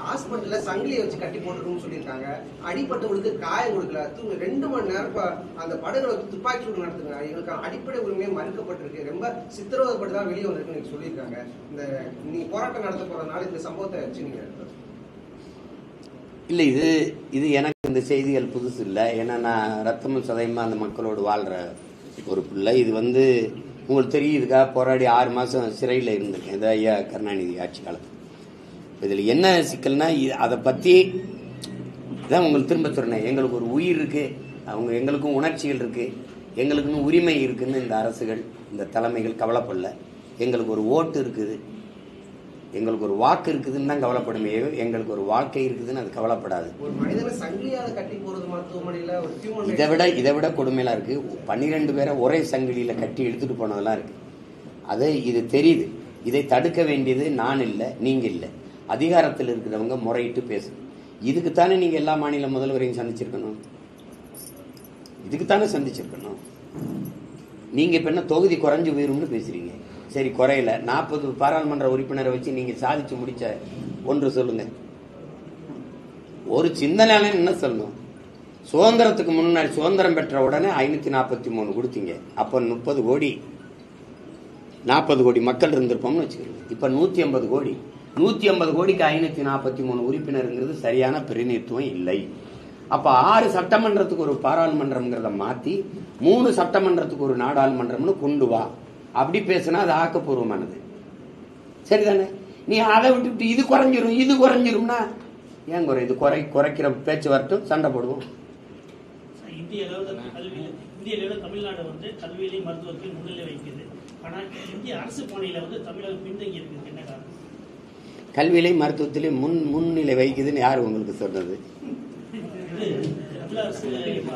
ஹாஸ்பிட்டல்ல சங்கிலியை வச்சு கட்டி போட்டுருக்குன்னு சொல்லியிருக்காங்க. அடிப்பட்டவங்களுக்கு காயம் கொடுக்கல. 2 மணி நேரம் அந்த படகுல வந்து துப்பாக்கி சூடு நடத்துங்க. எங்களுக்கு அடிப்படை உரிமையை மறுக்கப்பட்டிருக்கு. ரொம்ப சித்திரவதைப்பட்டு தான் வெளியே வந்திருக்குன்னு சொல்லியிருக்காங்க. இந்த நீங்க போராட்டம் நடத்த போறதுனால இந்த சம்பவத்தை வச்சு நீங்க இல்லை, இது எனக்கு இந்த செய்திகள் புதுசு இல்லை. ஏன்னா நான் ரத்தமும் சதயமா அந்த மக்களோடு வாழ்ற ஒரு பிள்ளை. இது வந்து உங்களுக்கு தெரியும், இதுக்காக போராடி 6 மாதம் சிறையில் இருந்திருக்கேன். இது ஐயா கருணாநிதி ஆட்சி காலத்தில். இதில் என்ன சிக்கல்னா, அதை பற்றி தான் உங்களுக்கு திரும்ப சொன்னேன். எங்களுக்கு ஒரு உயிர் இருக்குது, எங்களுக்கும் உணர்ச்சிகள் இருக்குது, எங்களுக்குன்னு உரிமை இருக்குன்னு இந்த அரசுகள், இந்த தலைமைகள் கவலைப்படல. எங்களுக்கு ஒரு ஓட்டு இருக்குது, எங்களுக்கு ஒரு வாக்கு இருக்குதுன்னு தான் கவலைப்படுமே, எங்களுக்கு ஒரு வாழ்க்கை இருக்குதுன்னு அது கவலைப்படாது. ஒரு மனிதனை சங்கிலியால கட்டி போறது மருத்துவமனையில ஒரு ஹியூமன் இதை விட கொடுமையெல்லாம் இருக்கு. 12 பேரை ஒரே சங்கிலியில கட்டி எடுத்துட்டு போனதெல்லாம் இருக்கு. இது தெரியுது. இதை தடுக்க வேண்டியது நான் இல்லை, நீங்க இல்லை, அதிகாரத்தில் இருக்கிறவங்க முறையிட்டு பேசணும். இதுக்குத்தானே நீங்க எல்லா மாநில முதல்வரையும் சந்திச்சிருக்கணும், இதுக்குத்தானே சந்திச்சிருக்கணும். நீங்க இப்ப என்ன தொகுதி குறைஞ்சு போயிரும்னு பேசுறீங்க. சரி, குறையில 40 பாராளுமன்ற உறுப்பினரை வச்சு நீங்க சாதிச்சு முடிச்ச ஒன்று சொல்லுங்க. ஒரு சிந்தனையால என்ன சொல்லணும்? சுதந்திரத்துக்கு முன்னாடி, சுதந்திரம் பெற்ற உடனே 543 கொடுத்தீங்க. அப்ப 30 கோடி 40 கோடி மக்கள் இருந்திருப்போம்னு வச்சுக்கோங்க. இப்ப 150 கோடி 150 கோடிக்கு 543 உறுப்பினருங்கிறது சரியான பிரதிநிதித்துவம் இல்லை. அப்ப 6 சட்டமன்றத்துக்கு ஒரு பாராளுமன்றம்ங்கிறத மாத்தி 3 சட்டமன்றத்துக்கு ஒரு நாடாளுமன்றம்னு கொண்டு வா. அப்படி பேசினா அது ஆக்கப்பூர்வமானது, சரிதானே? நீ அதை விட்டுவிட்டு இது குறைஞ்சிரும்னா ஏன் குறை? இது குறைக்கிற பேச்சு வரட்டும், சண்டை போடுவோம். இந்திய அளவில் தமிழ்நாடு வந்து கல்வியிலையும் மருத்துவத்தில் முன்னிலை வைக்குது. ஆனால் இந்திய அரசு பணியில வந்து தமிழகம் பின்தங்கி இருக்குது. என்ன காரணம்? கல்வியிலையும் மருத்துவத்திலையும் முன்னிலை வைக்குதுன்னு யாரு உங்களுக்கு சொன்னது?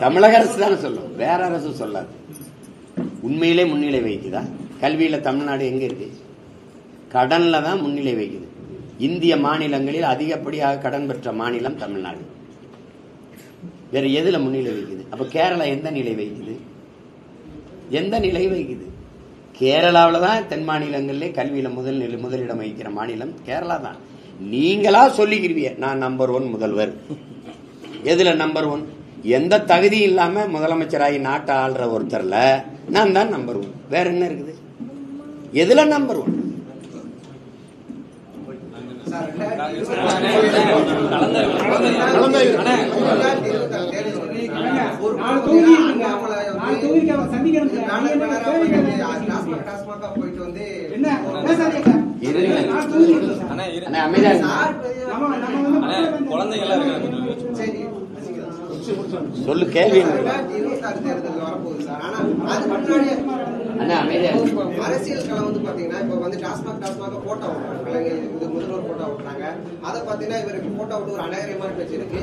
தமிழக அரசு தானே சொல்லும், வேற அரசு சொல்லாது. உண்மையிலே முன்னிலை வைக்குதா? கல்வியில தமிழ்நாடு எங்க இருக்கு? கடன்ல தான் முன்னிலை வைக்குது. இந்திய மாநிலங்களில் அதிகப்படியாக கடன் பெற்ற மாநிலம் தமிழ்நாடு. வேற எதுல முன்னிலை வைக்குது? அப்ப கேரளா எந்த நிலை வைக்குது? கேரளாவில தான் தென் மாநிலங்களிலே கல்வியில முதலிடம் வகிக்கிற மாநிலம் கேரளா தான். நீங்களா சொல்லிக்கிறீங்க நான் நம்பர் 1 முதல்வர். எதுல நம்பர் 1? எந்த தகுதி இல்லாம முதலமைச்சராகி நாட்டை ஆள்ற ஒருத்தர்ல நான் தான் நம்பர் 1. வேற என்ன இருக்குது? எதுல நம்பர் 1? சொல்லு, கேள்வி. அரசியல் களம் வந்து பாத்தீங்கன்னா இப்ப வந்து டாஸ்மாக் போட்டோ முதல்வர் போட்டோ விட்டுறாங்க. அதை பாத்தீங்கன்னா இவருக்கு போட்டோ விட்டு ஒரு அநாகரிகமான பேச்சு இருக்கு.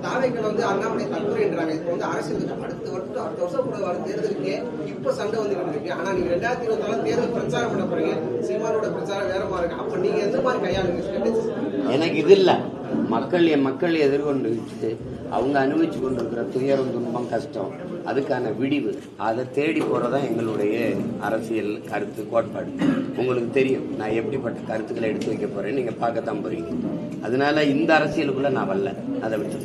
தாவைக்கள் வந்து அண்ணாமலை தற்கொலைன்றாங்க. இப்ப வந்து அரசியல் அடுத்த வருஷம் கூட வர தேர்தலுக்கு இப்ப சண்டை வந்து இருக்கு. ஆனா நீங்க 2024 தேர்தல் பிரச்சாரம் பண்ண போறீங்க. சீமானோட பிரச்சாரம் வேற மாதிரி இருக்கு. அப்ப நீங்க எந்த மாதிரி கையாளுங்க? எனக்கு இது இல்ல, மக்கள் எதிர்கொண்டு அவங்க அனுபவிச்சு கொண்டிருக்கிற துயரம், துன்பம், கஷ்டம், அதுக்கான விடிவு, அதை தேடி போறதான் எங்களுடைய அரசியல் கருத்து கோட்பாடு. உங்களுக்கு தெரியும் நான் எப்படிப்பட்ட கருத்துக்களை எடுத்து வைக்க போறேன், நீங்க பார்க்கத்தான் போறீங்க. அதனால இந்த அரசியலுக்குள்ள நான் வரல, அதை விட்டு